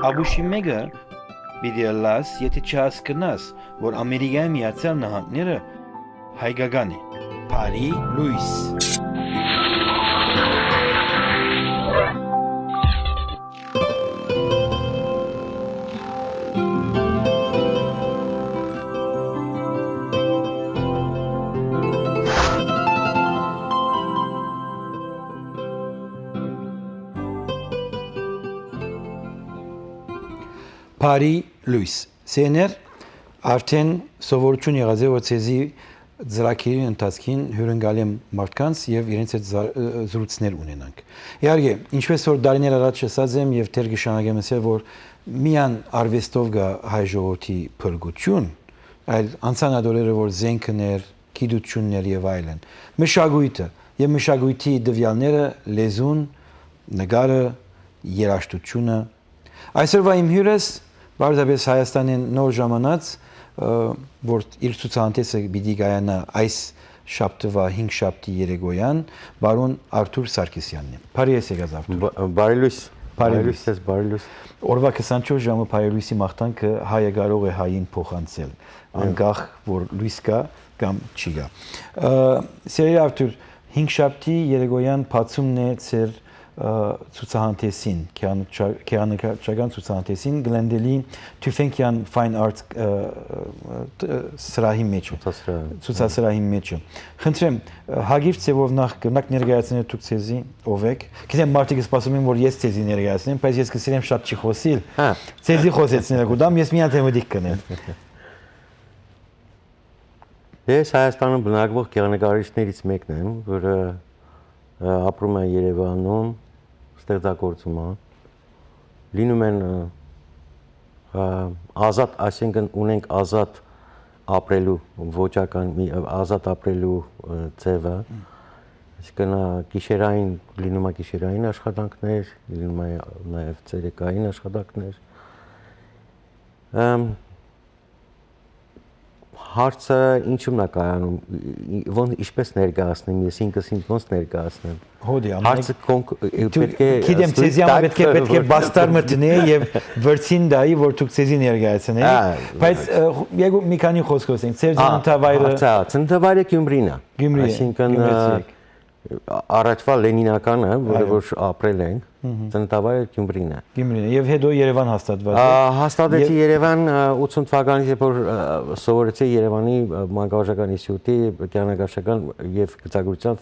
Աբուշի մեկը պիտի լաս, եթե չհասկնաս, որ Ամերիկայի Միացյալ Նահանգները հայկական է, Փարի Լուիս։ Փարի Լուիս սեներ արդեն սովորություն եղած է որ ցեզի ծրագիրի ընթացքին հյուրընկալեմ մարդկանց եւ իրենց հետ զրույցներ ունենանք։ Իհարկե, ինչպես որ դարիներ առաջ ասած եմ եւ թեր գշանագեմ ասել որ միան արվեստով գա հայ ժողովրդի փրկություն, այլ անցանադորերը որ զենքներ, գիտություններ եւ այլն։ Մշակույթը եւ մշակույթի դվյալները լեզուն, նկարը, երաժշտությունը։ Այսօրվա իմ հյուրս Բարդաբես Հայաստանին նոր ժամանած որ իր ցուցահանդեսը պիտի գայանա այս շաբթվա 5 շաբթի երեկոյան բարոն Արթուր Սարգսյանն է։ Բարի ես եկած Արթուր։ Բարի լույս։ Բարի լույս։ Օրվա 24 ժամը Բարի լույսի մաղթանքը հայը կարող է հային փոխանցել, անկախ որ լույս կա կամ չի գա։ Սիրելի Արթուր, 5 շաբթի երեկոյան բացումն է ծեր ցուցահանդեսին, քերանական ցուցահանդեսին Գլենդելի Թյուֆենկյան Fine Arts սրահի մեջ, ցուցասրահի մեջ։ Խնդրեմ, հագիր ծևով նախ կրնակ ներկայացնել դուք ցեզի ով եք։ Գիտեմ մարդիկ սպասում են որ ես ցեզի ներկայացնեմ, բայց ես կսիրեմ շատ չի խոսիլ։ Ցեզի խոսեցնել կուտամ, ես միան թեմատիկ կնեմ։ Ես Հայաստանում բնակվող գեղանկարիչներից մեկն եմ, որը ապրում է Երևանում, ստեղծագործում է, լինում են ազատ, այսինքն ունենք ազատ ապրելու ոճական, ազատ ապրելու ձևը, այսինքն գիշերային լինում է գիշերային աշխատանքներ, լինում է նաև ցերեկային աշխատանքներ։ Հարցը ինչու՞մն է կայանում, ոնց ինչպես ներկայացնեմ ես ինքս ինձ ոնց ներկայացնեմ։ Հոդի Հարցը պետք է գիտեմ ցեզի համար պետք է բաստար մտնի եւ վրցին դայի որ դուք ցեզի ներկայացնեք, բայց եկու մի քանի խոսք խոսենք։ Ձեր ծննդավայրը ծննդավայրը Գյումրին է։ Այսինքն առաջվա լենինականը, որը որ ապրել ենք, ծննդավայրը Գյումրին է։ Գյումրին է եւ հետո Երևան հաստատված է։ Հաստատեցի Երևան 80 թվականից երբ որ սովորեցի Երևանի մանկավարժական ինստիտուտի գեղանկարչական եւ գծագրության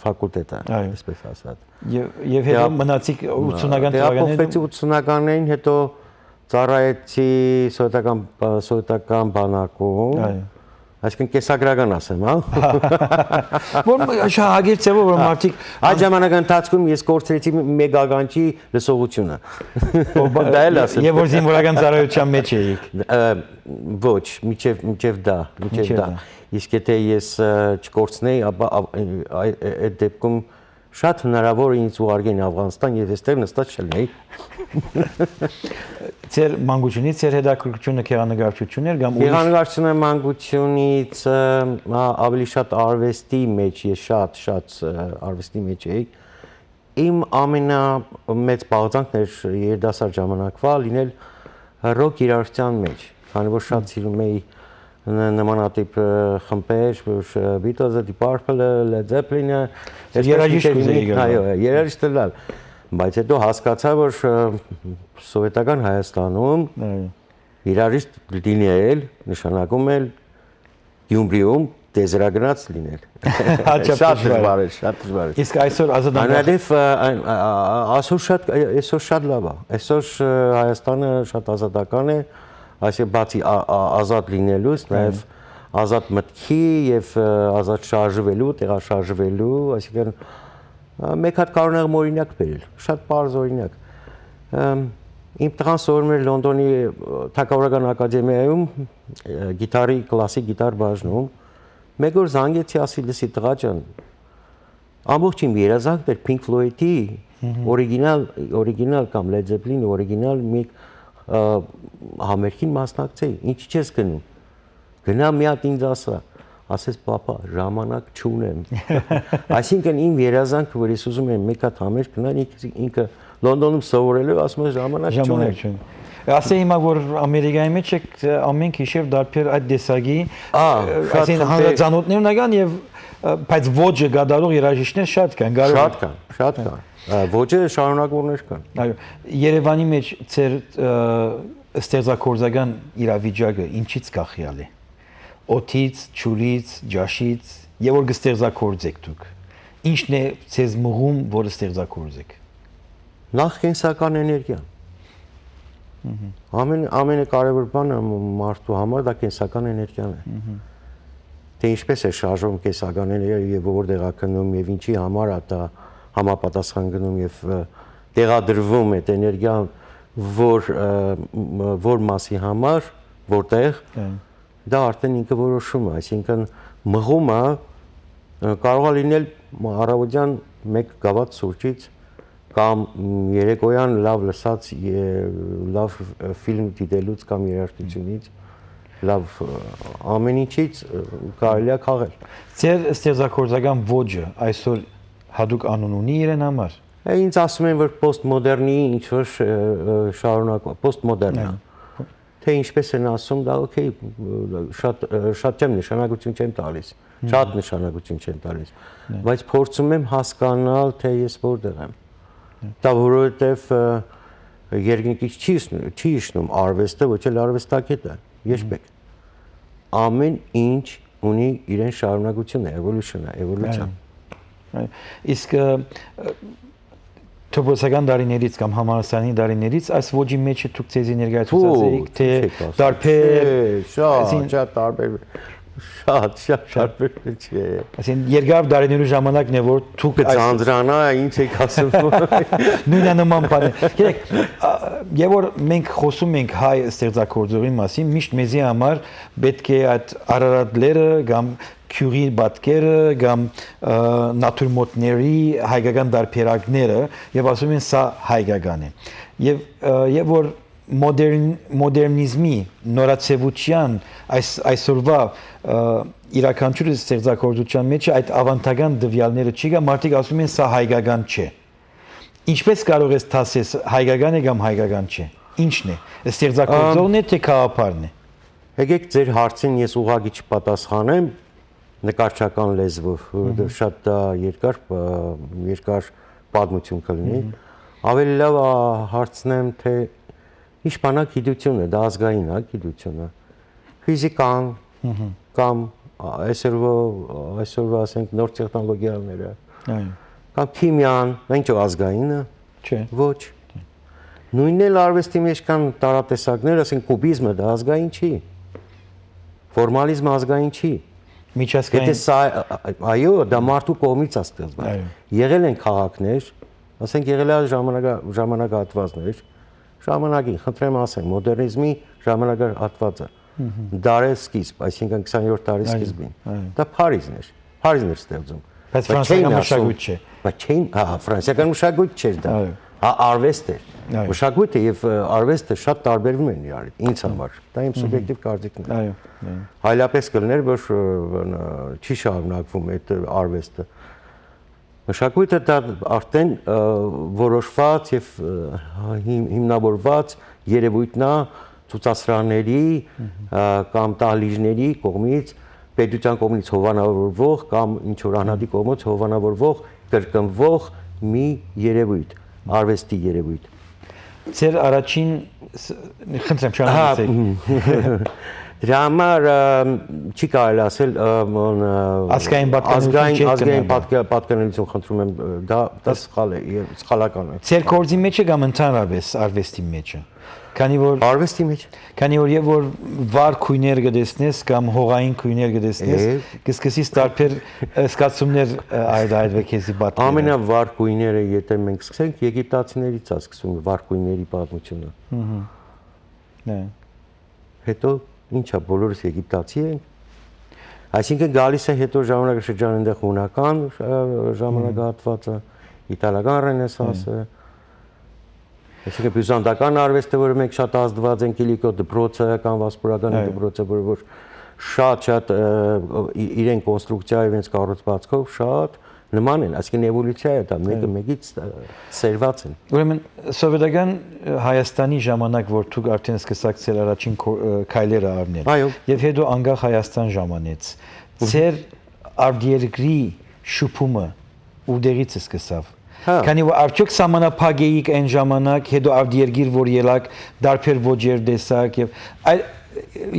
ֆակուլտետը, այսպես ասած։ Եվ հետո մնացիք 80-ական թվականներին։ Տեղափոխվեցի 80-ականներին, հետո ծառայեցի սովետական բանակում։ Այսինքն կեսագրական ասեմ, հա։ Որ շահագիր ծևով որ մարդիկ այդ ժամանակի ընթացքում ես կորցրեցի մեկ ականջի լսողությունը։ Դա էլ ասեմ։ Եվ որ զինվորական ծառայության մեջ էիք։ Ոչ, միջև դա։ Իսկ եթե ես չկորցնեի, ապա այդ դեպքում շատ հնարավոր է ինձ ուղարկեն Աֆղանստան եւ այստեղ նստած չլինեի։ Ձեր մանկությունից ձեր հետաքրքրությունը գեղանկարչությունն էր կամ ուրիշ։ Գեղանկարչությունը մանկությունից ավելի շատ արվեստի մեջ, ես շատ արվեստի մեջ էի։ Իմ ամենամեծ բաղձանքն էր երիտասարդ ժամանակվա լինել ռոք երաժշտության մեջ, քանի որ շատ սիրում էի նմանատիպ խմբեր, Beatles-ը, Deep Purple-ը, Led Zeppelin-ը, երաժիշտ լավ, բայց հետո հասկացա, որ սովետական Հայաստանում երաժիշտ լինել, նշանակում է Գյումրիում տեզրագնաց լինել։ Շատ դժվար է։ Իսկ այսօր այսօր շատ լավ է։ Այսօր Հայաստանը շատ ազատական է, այսինքն բացի ազատ լինելուց, նաև ազատ մտքի եւ ազատ շարժվելու, տեղաշարժվելու, այսինքն մեկ հատ կարող եմ օրինակ բերել, շատ պարզ օրինակ։ Իմ տղան սովորում էր Լոնդոնի Թագավորական ակադեմիայում գիտարի կլասիկ գիտար բաժնում։ Մեկ օր զանգեցի, ասի լսի տղա ջան, ամբողջ իմ երազանքն էր Pink Floyd-ի օրիգինալ կամ Led Zeppelin-ի օրիգինալ մի համերգին մասնակցեի, ինչ չես գնում։ Գնա մի հատ ինձ ասես պապա, ժամանակ չունեմ։ Այսինքն իմ երազանքը, որ ես ուզում եմ մեկ հատ համերգ գնալ, ինքը Լոնդոնում սովորելու, ասում եմ ժամանակ չունեմ։ Ասե հիմա որ Ամերիկայի մեջ եք ամեն գիշեր դարբեր այդ դեսագի, այսին հանրացանոթներ ունական եւ բայց ոճը գադարող երաժիշտներ շատ կան, շատ կան։ Ոճը շարունակողներ կան։ Այո, Երևանի մեջ ծեր ստեղծագործական իրավիճակը ինչից կախյալ է։ Օդից, ջուրից, ջաշից, եւ որ կստեղծագործեք դուք։ Ինչն է ցեզ մղում, որ ստեղծագործեք։ Նախ կենսական էներգիան։ Ամենակարևոր բանը մարդու համար դա կենսական էներգիան է։ Թե ինչպես է շարժվում կենսական էներգիան եւ որտեղ է գնում եւ ինչի համար է դա համապատասխան գնում եւ տեղադրվում այդ էներգիան որ մասի համար, որտեղ դա արդեն ինքը որոշում է, այսինքն մղումը կարող է լինել առավոտյան մեկ գավաթ սուրճից կամ երեկոյան լավ լսած լավ ֆիլմ դիտելուց կամ երաժշտությունից լավ ամեն ինչից կարելի է քաղել։ Ձեր ստեղծագործական ոճը այսօր հadoop անուն ունի իրեն համար։ Ինձ ասում են որ պոստմոդեռնի ինչ որ շարունակող պոստմոդեռն է։ Թե ինչպես են ասում, դա օքեյ, շատ չեմ նշանակություն չեմ տալիս, շատ նշանակություն չեմ տալիս, բայց փորձում եմ հասկանալ, թե ես որտեղ եմ։ Դա որովհետև երկնքից չի իջնում արվեստը, ոչ էլ արվեստագետը, երբեք։ Ամեն ինչ ունի իրեն շարունակությունը, էվոլյուցիա։ Իսկ Թոփոսական դարիներից կամ համալսարանի դարիներից այս ոճի մեջ դուք ցեզի ներկայացուցած եք, թե դարբեր շատ տարբեր շատ տարբեր չէ։ Այսինքն երկար դարիներու ժամանակն է որ դուք ծանրանա ինչ եք ասում։ Նույնանման բան է։ Գիտեք, եւ որ մենք խոսում ենք հայ ստեղծագործողի մասին, միշտ մեզի համար պետք է այդ արարատները կամ քյուրի բատկերը կամ նատուրմոտների հայկական դարբերակները եւ ասում են սա հայկական է եւ որ մոդեռնիզմի նորացեվության այսօրվա իրականությունը ստեղծագործության մեջ այդ ավանդական դվյալները չի գա մարդիկ ասում են սա հայկական չէ ինչպես կարող ես ասես հայկական է կամ հայկական չէ ինչն է ստեղծագործողն է թե քաղաքարն է եկեք ձեր հարցին ես ուղղակի չպատասխանեմ նկարչական լեզվով, որովհետև շատ երկար պատմություն կլինի, ավելի լավ հարցնեմ, թե ինչ բան է գիտությունը, դա ազգային է գիտությունը, ֆիզիկան կամ այսօրվա ասենք նոր տեխնոլոգիաները, կամ քիմիան, դա ինչ ազգային է, չէ, ոչ, նույնն էլ արվեստի մեջ կան տարատեսակներ, ասենք կուբիզմը դա ազգային չի, ֆորմալիզմը ազգային չի, այո, դա մարդու կողմից է ստեղծվել։ Եղել են քաղաքներ, ասենք եղել է ժամանակահատվածներ, ժամանակին, խնդրեմ ասեմ, մոդեռնիզմի ժամանակահատվածը, դարի սկիզբ, այսինքն 20-րդ դարի սկիզբին։ Դա Փարիզն էր ստեղծում։ Բայց ֆրանսիական մշակույթ չէ։ Բայց չէին, ֆրանսիական մշակույթ չէր դա։ Արվեստ էր։ Մշակույթը եւ արվեստը շատ տարբերվում են իրարից, ինձ համար։ Դա իմ սուբյեկտիվ կարծիքն է։ Այո։ Այլապես կլներ, որ չի շարունակվում այդ արվեստը։ Մշակույթը դա արդեն որոշված եւ հիմնավորված երևույթն է ցուցասրահների կամ տալիժների կողմից, պետության կողմից հովանավորվող կամ ինչ որ անհատի կողմից հովանավորվող, կրկնվող մի երևույթ, արվեստի երևույթ։ Ձեր առաջին խնդրեմ շարունակեք։ Դրա չի կարելի ասել ազգային պատկանելիություն խնդրում եմ դա սխալ է եւ սխալական է։ Ձեր գործի մեջ է կամ ընդհանրապես արվեստի մեջ է։ Քանի որ արվեստի մեջ քանի որ եւ որ վառ քույներ գտեսնես կամ հողային քույներ գտեսնես կսկսես տարբեր սկացումներ այդվեք էսի պատմել։ Ամենավառ քույները եթե մենք սկսենք եգիպտացիներից է սկսում վառ քույների պատմությունը։ Né. Հետո ինչա բոլորս եգիպտացի ենք։ Այսինքն գալիս է հետո ժամանակաշրջան այնտեղ հունական ժամանակահատվածը, իտալական ռենեսանսը։ Այսինքն բյուզանդական արվեստը, որը մենք շատ ազդված ենք Իլիկո դպրոցը, կամ Վասպուրականի դպրոցը, որ շատ իրեն կոնստրուկցիայով, իրենց կառուցվածքով շատ նման են, այսինքն էվոլյուցիա է դա, մեկը մեկից սերված են։ Ուրեմն սովետական Հայաստանի ժամանակ, որ դուք արդեն սկսացել առաջին քայլերը առնել, եւ հետո անկախ Հայաստան ժամանեց, ձեր արտերկրի շփումը ուդերից սկսավ։ Քանի որ արդյոք սահմանափակ էիք այն ժամանակ, հետո արտերկիր որ ելակ, դարբեր ոճեր տեսակ եւ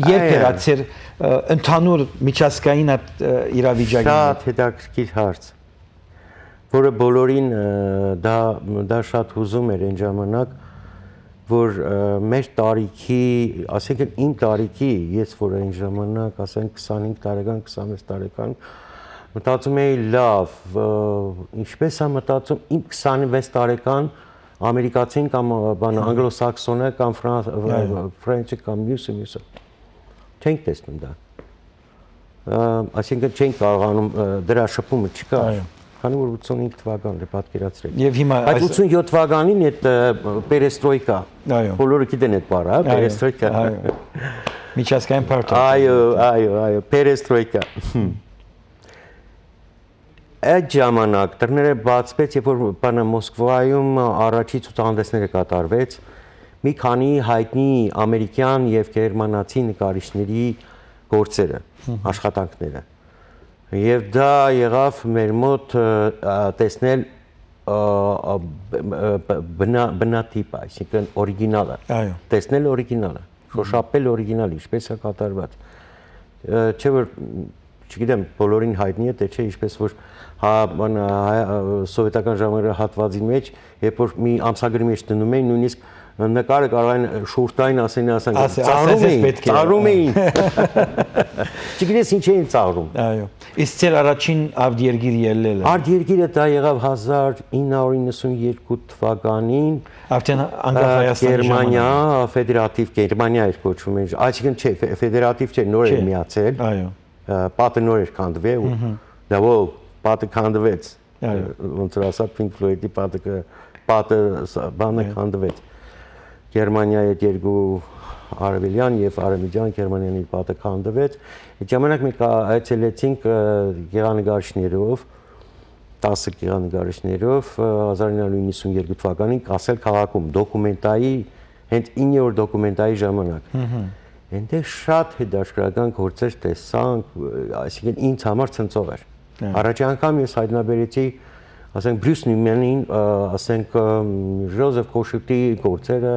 երբ էր ացեր ընդհանուր միջազգային իրավիճակը։ Շատ հետաքրքիր հարց, որը բոլորին դա շատ հուզում էր այն ժամանակ, որ մեր տարիքի, ասենք իմ տարիքի, ես որ այն ժամանակ, ասենք 25 տարեկան, 26 տարեկան, մտածում էի լավ, ինչպես է մտածում իմ 26 տարեկան ամերիկացին կամ անգլոսաքսոնը կամ ֆրանսիը կամ մյուսը չենք տեսնում դա, այսինքն չենք կարողանում դրա շփումը չկա, քանի որ 85 թվականն է պատկերացրեք։ Եւ հիմա այդ 87 թվականին այդ պերեստրոյկա, բոլորը գիտեն այդ բառը, պերեստրոյկա։ Միջազգային պարտը։ Այո, պերեստրոյկա։ Այդ ժամանակ դռները բացվեց, երբ որ բանը Մոսկվայում առաջի ցուցահանդեսները կատարվեց, մի քանի հայտնի ամերիկյան եւ գերմանացի նկարիչների գործերը, աշխատանքները։ Եվ դա եղավ մեր մոտ տեսնել բնատիպ, այսինքն օրիգինալը։ Տեսնել օրիգինալը, շոշափել օրիգինալը, ինչպես է կատարված։ Չէ՞ որ չգիտեմ, բոլորին հայտնի է, թե չէ, ինչպես որ սովետական ժամանակի հատվածի մեջ, երբ որ մի ամսագրի մեջ դնում էին, նույնիսկ նկարը կարող են շուրտային ասեն, ծաղրում էին։ Չգիտես ինչ էին ծաղրում։ Այո։ Իսկ ձեր առաջին արտերկիր ելնելը։ Արտերկիրը դա եղավ 1992 թվականին։ Արդեն անկախ Հայաստանի Գերմանիա, ֆեդերատիվ Գերմանիա էր կոչվում, այսինքն չէ, ֆեդերատիվ չէ, նոր էր միացել։ Այո։ Պատը նոր էր քանդվել ու դա պատը քանդվեց։ Ոնց որ ասա Pink Floyd-ի պատը բանը քանդվեց։ Գերմանիայի երկու արևելյան եւ արևմտյան Գերմանիայի պատը քանդվեց։ Այդ ժամանակ մենք այցելեցինք գեղանկարիչներով, 10 գեղանկարիչներով 1992 թվականին Կասել քաղաքում դոկումենտայի հենց 9-րդ դոկումենտայի ժամանակ։ Այնտեղ շատ հետաքրքրական գործեր տեսանք, այսինքն ինձ համար ցնցող էր։ Առաջի անգամ ես հայտնաբերեցի, ասենք Բրյուս Նյումենին, ասենք Ժոզեֆ Կոշուտի գործերը,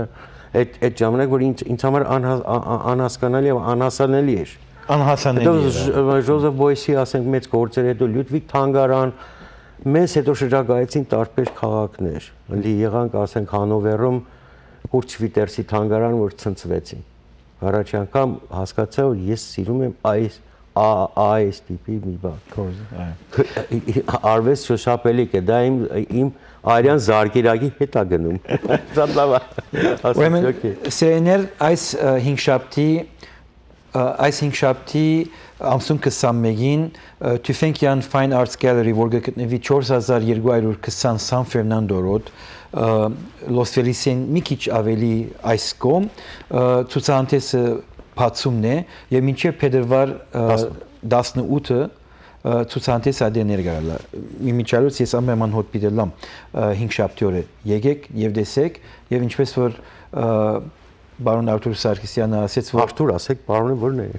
այդ ժամանակ որ ինձ համար անհասկանալի եւ անհասանելի էր։ Անհասանելի։ Ժոզեֆ Բոյսի, ասենք մեծ գործեր, հետո Լյուդվիգ Թանգարան, մեզ հետո շրջագայեցին տարբեր քաղաքներ։ Լի եղանք, ասենք Հանովերում Կուրտ Շվիտերսի թանգարան, որ ցնցվեցին։ Առաջի անգամ հասկացա, որ ես սիրում եմ այս տիպի մի բան։ Արվեստ շոշափելիք է, դա իմ արյան զարգերակի հետ է գնում։ Շատ լավ է։ Ուրեմն սերեներ այս 5 շաբթի ամսուն 21-ին Tüfenkian Fine Arts Gallery, որ գտնվի 4220 San Fernando Road, Los Felician մի քիչ ավելի այս կողմ, ցուցահանդեսը բացումն է եւ մինչեւ փետրվար 18-ը ցուցահանդեսը ադեներ գալա։ Իմիջիալոց ես ամեն հոտ պիտելամ 5 շաբթի օրը եկեք եւ տեսեք եւ ինչպես որ բարոն Արտուր Սարգսյանը ասեց, որ Արտուր ասեք, բարոնը ո՞րն է։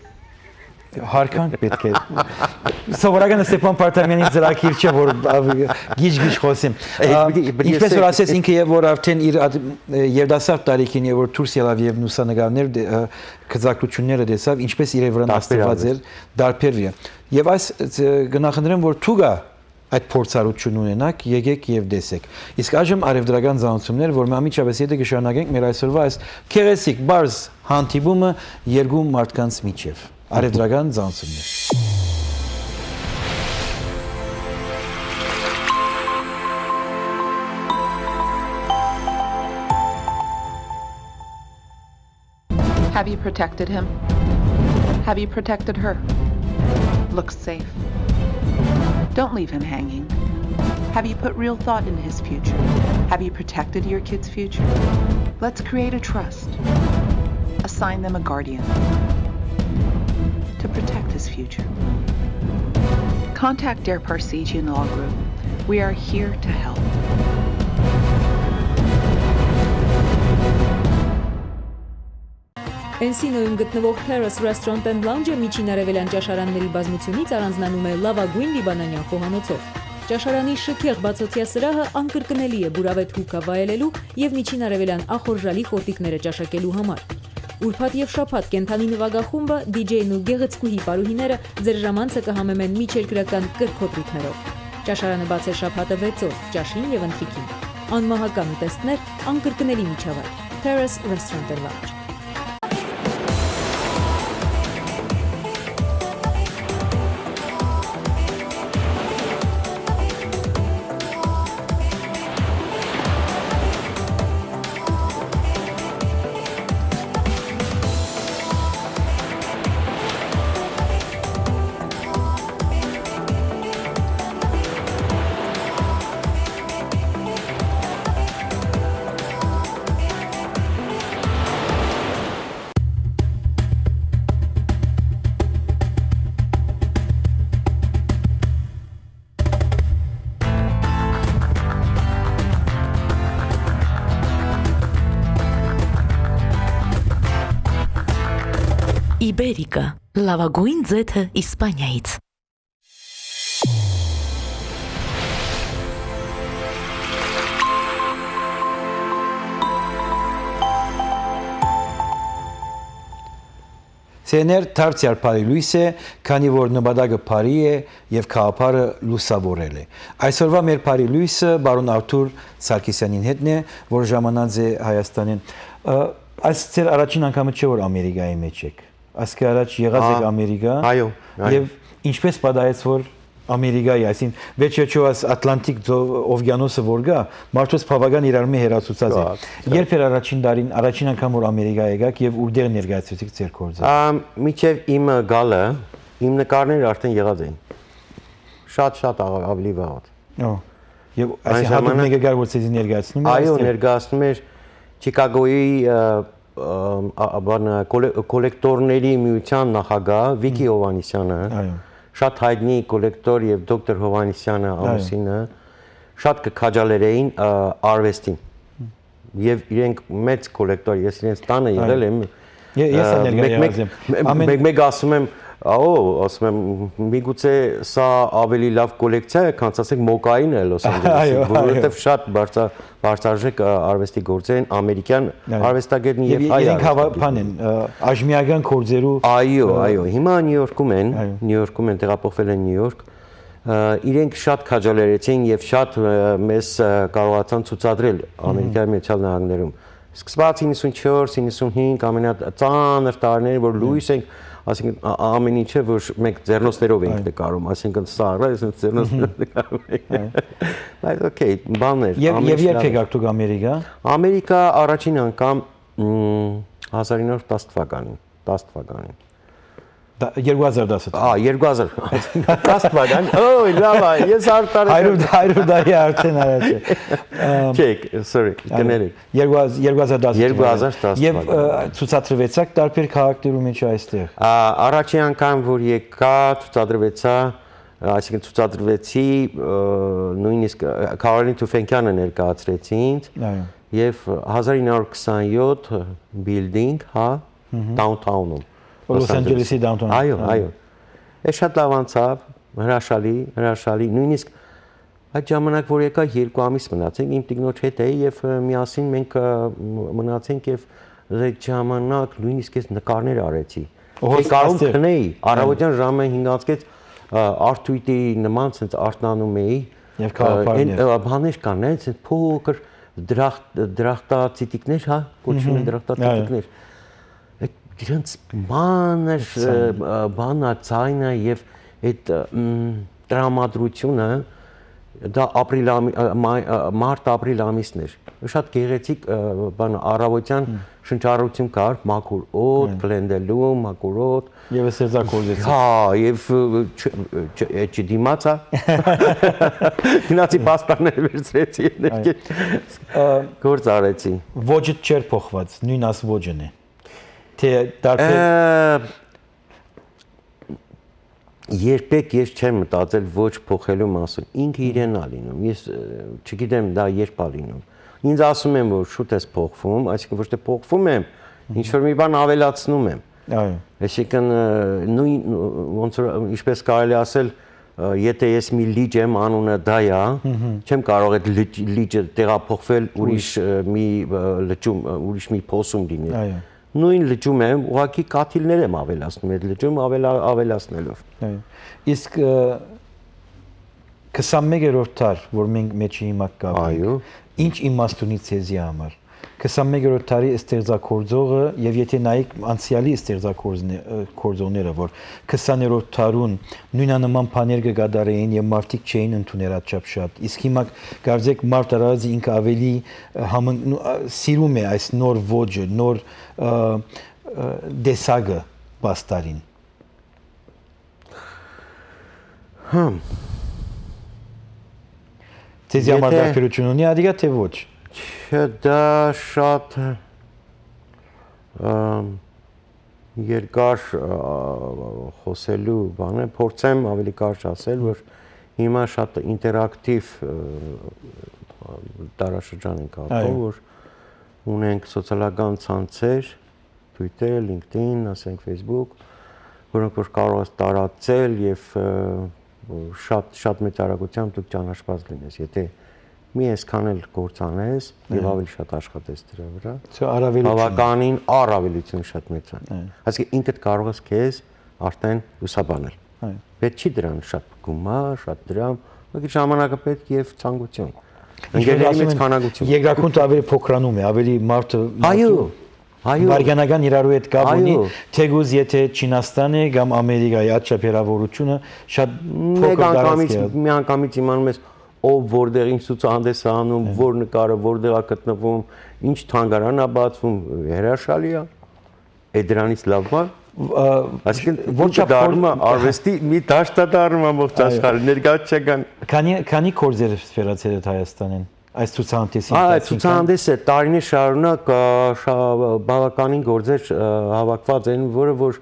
Հարկանք պետք է։ Սովորական Ստեփան Պարտամյանի ծրագիր չէ, որ գիժ խոսեմ։ Ինչպես որ ասեց ինքը եւ որ արդեն իր երդասարդ տարիքին եւ որ դուրս ելավ եւ լուսանկարներ գծակցությունները տեսավ, ինչպես իր վրան աստված էր դարբերվի։ Եվ այս գնահատեմ որ թուգա այդ փորձառություն ունենաք, եկեք եւ տեսեք։ Իսկ այժմ արևդրական զանցումներ, որ ամիջապես եթե կշարունակենք մեր այսօրվա այս քերեսիկ բարձ հանդիպումը երկու մարդկանց միջև։ Արևդրական զանցումներ։ Have you protected him? Have you protected her? Looks safe. Don't leave him hanging. Have you put real thought into his future? Have you protected your kids' future? Let's create a trust. Assign them a guardian to protect his future. Contact Der Parsegian Law Group. We are here to help. Էնսինոյում գտնվող Terrace Restaurant and Lounge-ը միջին արևելյան ճաշարանների բազմությունից առանձնանում է լավագույն լիբանանյան խոհանոցով։ Ճաշարանի շքեղ բացօթյա սրահը անկրկնելի է բուրավետ հուկա վայելելու եւ միջին արևելյան ախորժալի խորտիկները ճաշակելու համար։ Ուրբաթ եւ շաբաթ կենթանի նվագախումբը, DJ-ն ու գեղեցկուհի պարուհիները ձեր ժամանցը կհամեմեն միջերկրական կրկոտրիկներով։ Ճաշարանը բաց է շաբաթը 6 օր, ճաշին եւ ընթրիքին։ Անմահական ուտեստներ, անկրկնելի միջավայր։ Terrace Restaurant and Lounge։ Իբերիկա, լավագույն ձեթը Իսպանիայից։ Սեներ դարձյալ բարի լույս է, քանի որ նպատակը բարի է եւ քաղաքարը լուսավորել է։ Այսօրվա մեր բարի լույսը բարոն Արթուր Սարգսյանին հետն է, որ ժամանած է Հայաստանին։ Այս ծեր առաջին անգամը չէ որ Ամերիկայի մեջ եք։ Ասկի առաջ եղած եք Ամերիկա։ Այո։ Եվ ինչպես պատահեց որ Ամերիկայի, այսինքն վերջերջո Ատլանտիկ օվկիանոսը որ գա, մարդուց բավական իրար մի հերացուցած է։ Երբ էր առաջին տարին, առաջին անգամ որ Ամերիկա եկաք եւ որտեղ ներկայացուցիք ձեր գործը։ Միջև իմ գալը, իմ նկարները արդեն եղած էին։ Շատ ավելի վաղ։ Օ։ Եվ այսինքն հատուկ մեկը գար որ ցեզի ներկայացնում է։ Այո, ներկայացնում էր Չիկագոյի կոլեկտորների միության նախագահ Վիկի Հովհաննիսյանը։ Այո։ Շատ հայտնի կոլեկտոր եւ դոկտոր Հովհաննիսյանը ամուսինը շատ կքաջալերեին արվեստին եւ իրենք մեծ կոլեկտոր ես իրենց տանը եղել եմ ես ներկայացած եմ մեկ ասում եմ ասում եմ միգուցե սա ավելի լավ կոլեկցիա է քան ասենք մոկային է Լոս Անջելեսի որովհետեւ շատ բարձրաժեք արվեստի գործեր են ամերիկյան արվեստագետն եւ հայ իրենք հավաքան են աժմիական գործերու այո հիմա Նյու Յորքում են տեղափոխվել են Նյու Յորք իրենք շատ քաջալերեցին եւ շատ մեզ կարողացան ցուցադրել Ամերիկայի Միացյալ Նահանգներում սկսված 94-95 ամենածանր տարիներ որ լույս ենք ասենք ամեն ինչը որ մենք ձեռնոցներով ենք նկարում, ասենք սառը, ասենք ձեռնոցներով նկարում ենք։ Բայց օքեյ, բաններ։ Եվ երբ եկաք դուք Ամերիկա։ Ամերիկա առաջին անգամ 1910 թվականին, 10 թվականին։ 2010 2010 թվական։ Լավ, ես արդար 100 տարի արդեն առաջ է։ Չեք, sorry, կներեք։ 2010 Եվ ցուցադրվեցաք տարբեր քաղաքներում ինչ այստեղ։ Առաջին անգամ որ եկա ցուցադրվեցա, այսինքն ցուցադրվեցի նույնիսկ Կարոլին Թուֆենկյանը ներկայացրեցին եւ 1927 building, հա, downtown-ում Լոս Անջելեսի downtown։ Այո։ Է շատ լավ անցավ, հրաշալի, նույնիսկ այդ ժամանակ որ եկա 2 ամիս մնացինք, իմ տիկնոջ հետ էի եւ միասին մենք մնացինք եւ այդ ժամանակ նույնիսկ ես նկարներ արեցի։ Կարող քնեի, առավոտյան ժամը 5-ից արտույտի նման ցենց արտնանում էի եւ քաղաքներ։ Բաներ կան, ցենց փոքր դրախտացիտիկներ, հա, կոչվում են դրախտացիտիկներ։ Իրենց մանր բանա ցայնը եւ այդ տրամադրությունը դա մարտ-ապրիլ ամիսներ։ Շատ գեղեցիկ բան առավոտյան շնչառություն կար, մաքուր օդ, գլենդելու, մաքուր օդ։ Եվ ստեղծագործեցի։ Հա, եւ չդիմացա։ Գնացի պաստառներ վերցրեցի ներքև։ Գործ արեցի։ Ոճը չէր փոխված, նույն աս ոճն է։ Թե դարձել երբեք ես չեմ մտածել ոչ փոխելու մասին։ Ինքը իրեն ա լինում։ Ես չգիտեմ դա երբ ա լինում։ Ինձ ասում են որ շուտ ես փոխվում, այսինքն ոչ թե փոխվում եմ, ինչ որ մի բան ավելացնում եմ։ Այո։ Այսինքն նույն ոնց որ ինչպես կարելի ասել, եթե ես մի լիճ եմ, անունը դա է, չեմ կարող այդ լիճը տեղափոխվել ուրիշ մի լճում, ուրիշ մի փոսում լինել։ Այո։ Նույն լճում եմ, ուղղակի կաթիլներ եմ ավելացնում այդ լճում ավելացնելով։ Այո։ Իսկ 21-րդ դար, որ մենք մեջի հիմա կապենք։ Այո։ Ինչ իմաստ ունի ցեզի համար։ 21-րդ դարի ստեղծագործողը եւ եթե նայեք անցյալի ստեղծագործողները, որ 20-րդ դարուն նույնանման բաներ կգադարեին եւ մարդիկ չէին ընդունել այդչափ շատ։ Իսկ հիմա կարծեք մարդ արածը ինքը ավելի սիրում է այս նոր ոճը, նոր դեսագը բաստարին։ Ցեզի համար դարբերություն ունի ադիգա թե ոչ։ Դա շատ երկար խոսելու բան է, փորձեմ ավելի կարճ ասել, որ հիմա շատ ինտերակտիվ տարաշրջան ենք ապրում, որ ունենք սոցիալական ցանցեր, Twitter, LinkedIn, ասենք Facebook, որոնք որ կարող ես տարածել եւ շատ մեծ արագությամբ դուք ճանաչված լինես, եթե մի այսքան էլ գործանես եւ ավելի շատ աշխատես դրա վրա։ Բավականին առավելություն շատ մեծ է։ Այսինքն ինքդ կարող ես քեզ արդեն լուսաբանել։ Պետք չի դրան շատ գումար, շատ դրամ, ուղղակի ժամանակը պետք եւ ցանկություն։ Ընկերների մեծ քանակություն։ Երկրակունդ ավելի փոքրանում է, ավելի մարդը Այո։ Վարգանական իրարու հետ կապ ունի, թեգուզ եթե Չինաստանը կամ Ամերիկայի աչափ հեռավորությունը շատ փոքր դարած է։ Մի անգամից իմանում ես ով որտեղ ինչ ցուցահանդես է անում, որ նկարը որտեղ է գտնվում, ինչ թանգարան է բացվում, հրաշալի է։ Է դրանից լավ բան։ Այսինքն ոչ դառնում է արվեստի մի դաշտադառնում ամբողջ աշխարհը ներկայացած չկան։ Քանի կորձեր սփերացել է Հայաստանին։ Այս ցուցահանդեսին։ Այս ցուցահանդեսը տարիներ շարունակ բավականին գործեր հավաքված են, որը որ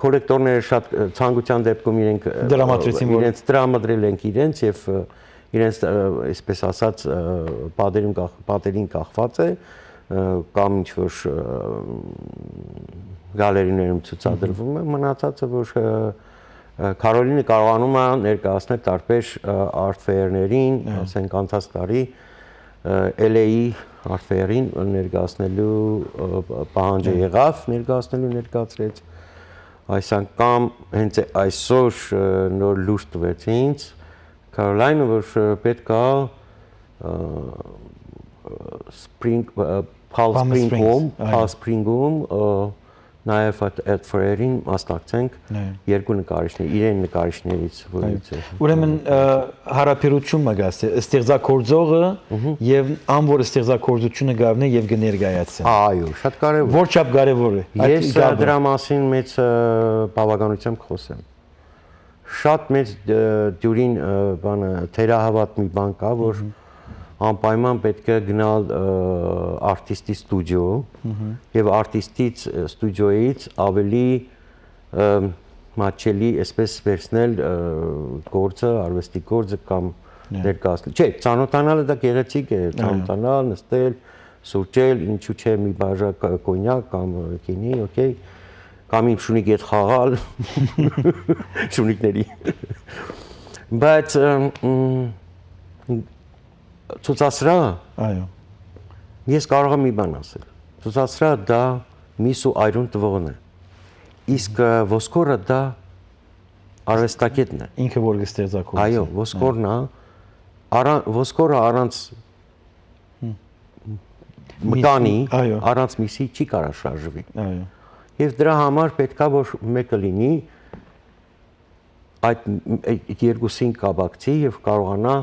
կոլեկտորները շատ ցանկության դեպքում իրենց դրամադրել են իրենց եւ իրենց այսպես ասած պատերին կախված է կամ ինչ որ գալերիներում ցուցադրվում է, մնացածը որ Կարոլինը կարողանում է ներկայացնել տարբեր art fair-ներին, ասենք անցած տարի LA-ի art fair-ին ներկայացնելու պահանջը եղավ, ներկայացրեց։ Այս անգամ հենց այսօր նոր լույս տվեց ինձ Կարոլինը, որ պետք է Palm Spring-ում նաև այդ ֆրերին մասնակցենք երկու նկարիչներ, իրեն նկարիչներից որից է։ Ուրեմն հարաբերություն մգաս է ստեղծագործողը եւ ան որ ստեղծագործությունը գավնե եւ կներկայացնի։ Այո, շատ կարեւոր։ Որչափ կարեւոր է։ Ես դրա մասին մեծ բավականությամբ խոսեմ։ Շատ մեծ դյուրին բանը թերահավատ մի բան կա, որ անպայման պետք է գնալ արտիստի ստուդիո եւ արտիստից ստուդիոից ավելի մատչելի այսպես վերցնել գործը, արվեստի գործը կամ ներկայացնել։ Չէ, ծանոթանալը դա գեղեցիկ է, ծանոթանալ, նստել, սուրճել, ինչու՞ չէ մի բաժակ կոնյակ կամ գինի, օքեյ, կամ իմ շունիկ հետ խաղալ, շունիկների։ Բայց ցուցասրահը, այո, ես կարող եմ մի բան ասել։ Ցուցասրահը դա միս ու այրուն տվողն է։ Իսկ ոսկորը դա արվեստագետն է։ Ինքը որ կստեղծագործի։ Այո, ոսկորն է, ոսկորը առանց մկանի, առանց միսի չի կարող շարժվի։ Այո։ Եվ դրա համար պետքա որ մեկը լինի այդ երկուսին կապակցի եւ կարողանա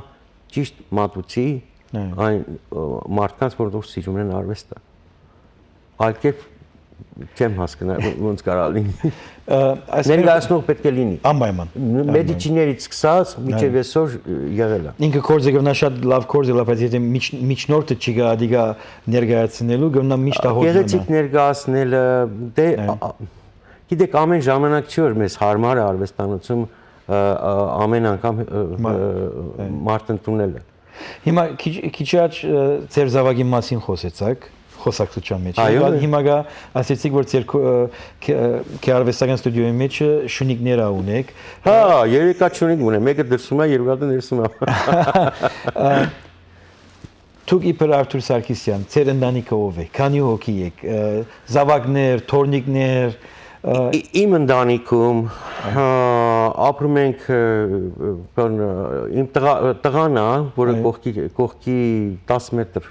ճիշտ մատուցի այն մարդկանց, որոնք սիրում են արվեստը։ Այլ կերպ չեմ հասկանում ոնց կարա լինի։ Ներկայացնող պետք է լինի։ Անպայման։ Մեդիչիներից սկսած մինչև այսօր եղել է։ Ինքը կորձը գնա շատ լավ կորձ է, բայց եթե միջնորդը չի գա դիգա ներկայացնելու, գնա միշտ հոտ։ Գեղեցիկ ներկայացնելը դե գիտեք ամեն ժամանակ չի որ մեզ հարմար է արվեստանոցում ամեն անգամ մարդ ընդունելը։ Հիմա քիչ աճ ձեր զավակի մասին խոսեցաք խոսակցության մեջ։ Հիմա գա ասեցիք որ ձեր քարվեստական ստուդիոյի մեջ շունիկներ ունեք։ Հա, երեք շունիկ ունեմ, մեկը դրսում է, երկու ներսում է։ Դուք իբր Արթուր Սարգսյան, ձեր ընտանիքը ով է։ Քանի հոգի եք։ Զավակներ, թորնիկներ։ Իմ ընտանիքում ապրում ենք իմ տղան է, որը կողքի 10 մետր։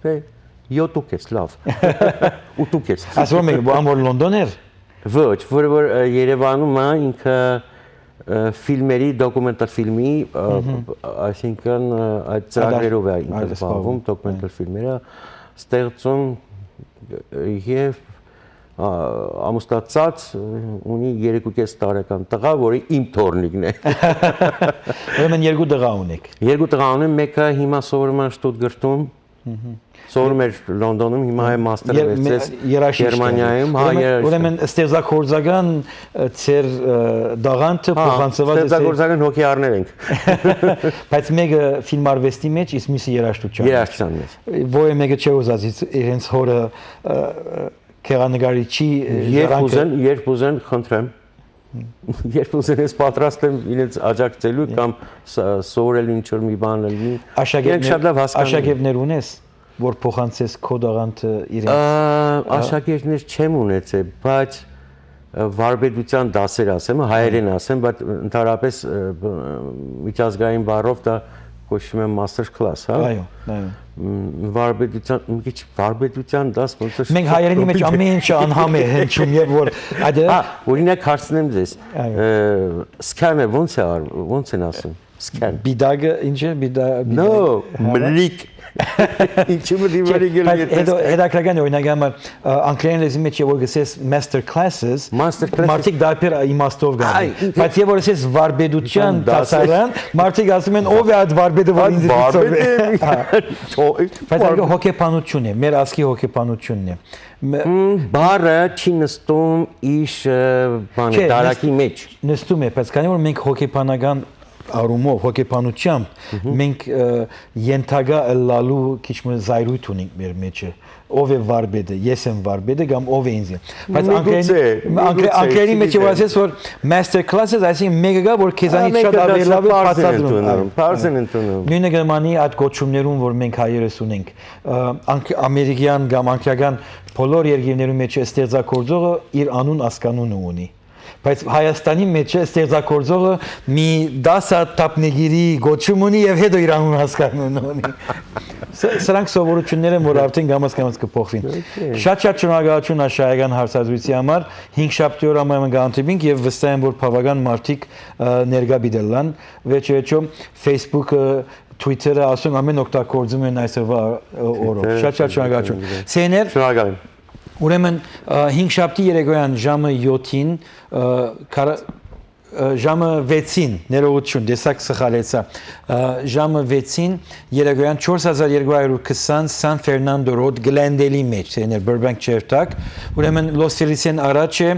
Դե 7 ես լավ։ 8 ես։ Ասում եք որ Լոնդոն էր։ Ոչ, որ Երևանում է ինքը ֆիլմերի դոկումենտալ ֆիլմի, այսինքն այդ ծրագրերով է ինքը զբաղվում, դոկումենտալ ֆիլմերը ստեղծում եւ ամուսնացած ունի 3.5 տարեկան տղա, որը իմ թորնիկն է։ Ուրեմն երկու տղա ունեք։ Երկու տղա ունեմ, մեկը հիմա սովորում է Շտուտգարտում, սովորում էր Լոնդոնում, հիմա է մաստերը վերցրեց Գերմանիայում, հա, երաժիշտ։ Ուրեմն ստեղծագործական ձեր դաղանթը փոխանցված է։ Ստեղծագործական հոգեարներ ենք։ Բայց մեկը ֆիլմարվեստի մեջ, իսկ մյուսը երաժշտության մեջ։ Որը մեկը չէ ուզած իրենց հորը քերանգարիչի երբ ուզեն խնդրեմ երբ ուզեն ես պատրաստ եմ իրենց աջակցելու կամ սովորելու ինչ-որ մի բան լինի աշակերտներ ունես որ փոխանցես քո դաղանթը իրենց աշակերտներ չեմ ունեցել բայց վարպետության դասեր ասեմ հայերեն ասեմ բայց ընդհանրապես միջազգային բառով դա կոչվում է master class, հա։ Այո։ Վարպետության, մի քիչ վարպետության դաս ոնց է։ Մենք հայերենի մեջ ամեն ինչը անհամ է հնչում եւ որ օրինակ հարցնեմ ձեզ։ Scan-ը ոնց են ասում։ Scan։ Բիդագը ինչ է բիդագ։ No, մլիկ։ Ինչու՞ մլիկ գերգետ։ Հետաքրքրական օրինակ անգլերեն լեզվի մեջ որ գսես master classes, մարդիկ դարբեր իմաստով գան։ Բայց եւ որ ասես վարպետության դասարան, մարդիկ ասում են ով է այդ վարպետը որ ինձ դիտում։ Բայց դա հոգեբանություն է, մեր ասկի հոգեբանությունն է։ Բառը չի նստում իշ բանը դարակի մեջ։ Նստում է, բայց քանի որ մենք հոգեբանական արումով հոգեբանությամբ մենք ենթագա լալու քիչ մը զայրույթ ունենք մեր մեջը ով է վարպետը ես եմ վարպետը կամ ով է ինձ բայց անգլերենի մեջ որ ասես որ master classes այսինքն մեկը գա որ քեզանից շատ ավելի լավ է բացատրում բարձր ընդունում նույնը գերմանի այդ կոչումներում որ մենք հայերս ունենք ամերիկյան կամ անգլիական բոլոր երկրներում մեջ ստեղծագործողը իր անուն ասկանունը ունի բայց Հայաստանի մեջ ստեղծագործողը մի 10 տապնեգիրի գոչում ունի եւ հետո իր անուն հասկանուն ունի։ Սրանք սովորություններ են, որ արդեն գամած կփոխվին։ Շատ շնորհակալություն աշխարհական հարցազրույցի համար 5 շաբթի օր ամեն գանտիբինգ եւ վստահ եմ, որ բավական մարդիկ ներկա բիդելան։ Վերջերջո Facebook-ը Twitter-ը ասում ամեն օգտագործում են այսօրվա օրով։ Շատ շնորհակալություն։ Սեներ։ Շնորհակալ եմ։ Ուրեմն 5 շաբթի երեկոյան ժամը 7-ին ժամը 6-ին ներողություն դեսակ սխալեցա ժամը 6-ին երեկոյան 4220 San Fernando Road Glendale-ի մեջ ցեներ Burbank չերտակ ուրեմն Los Feliz-ին առաջ է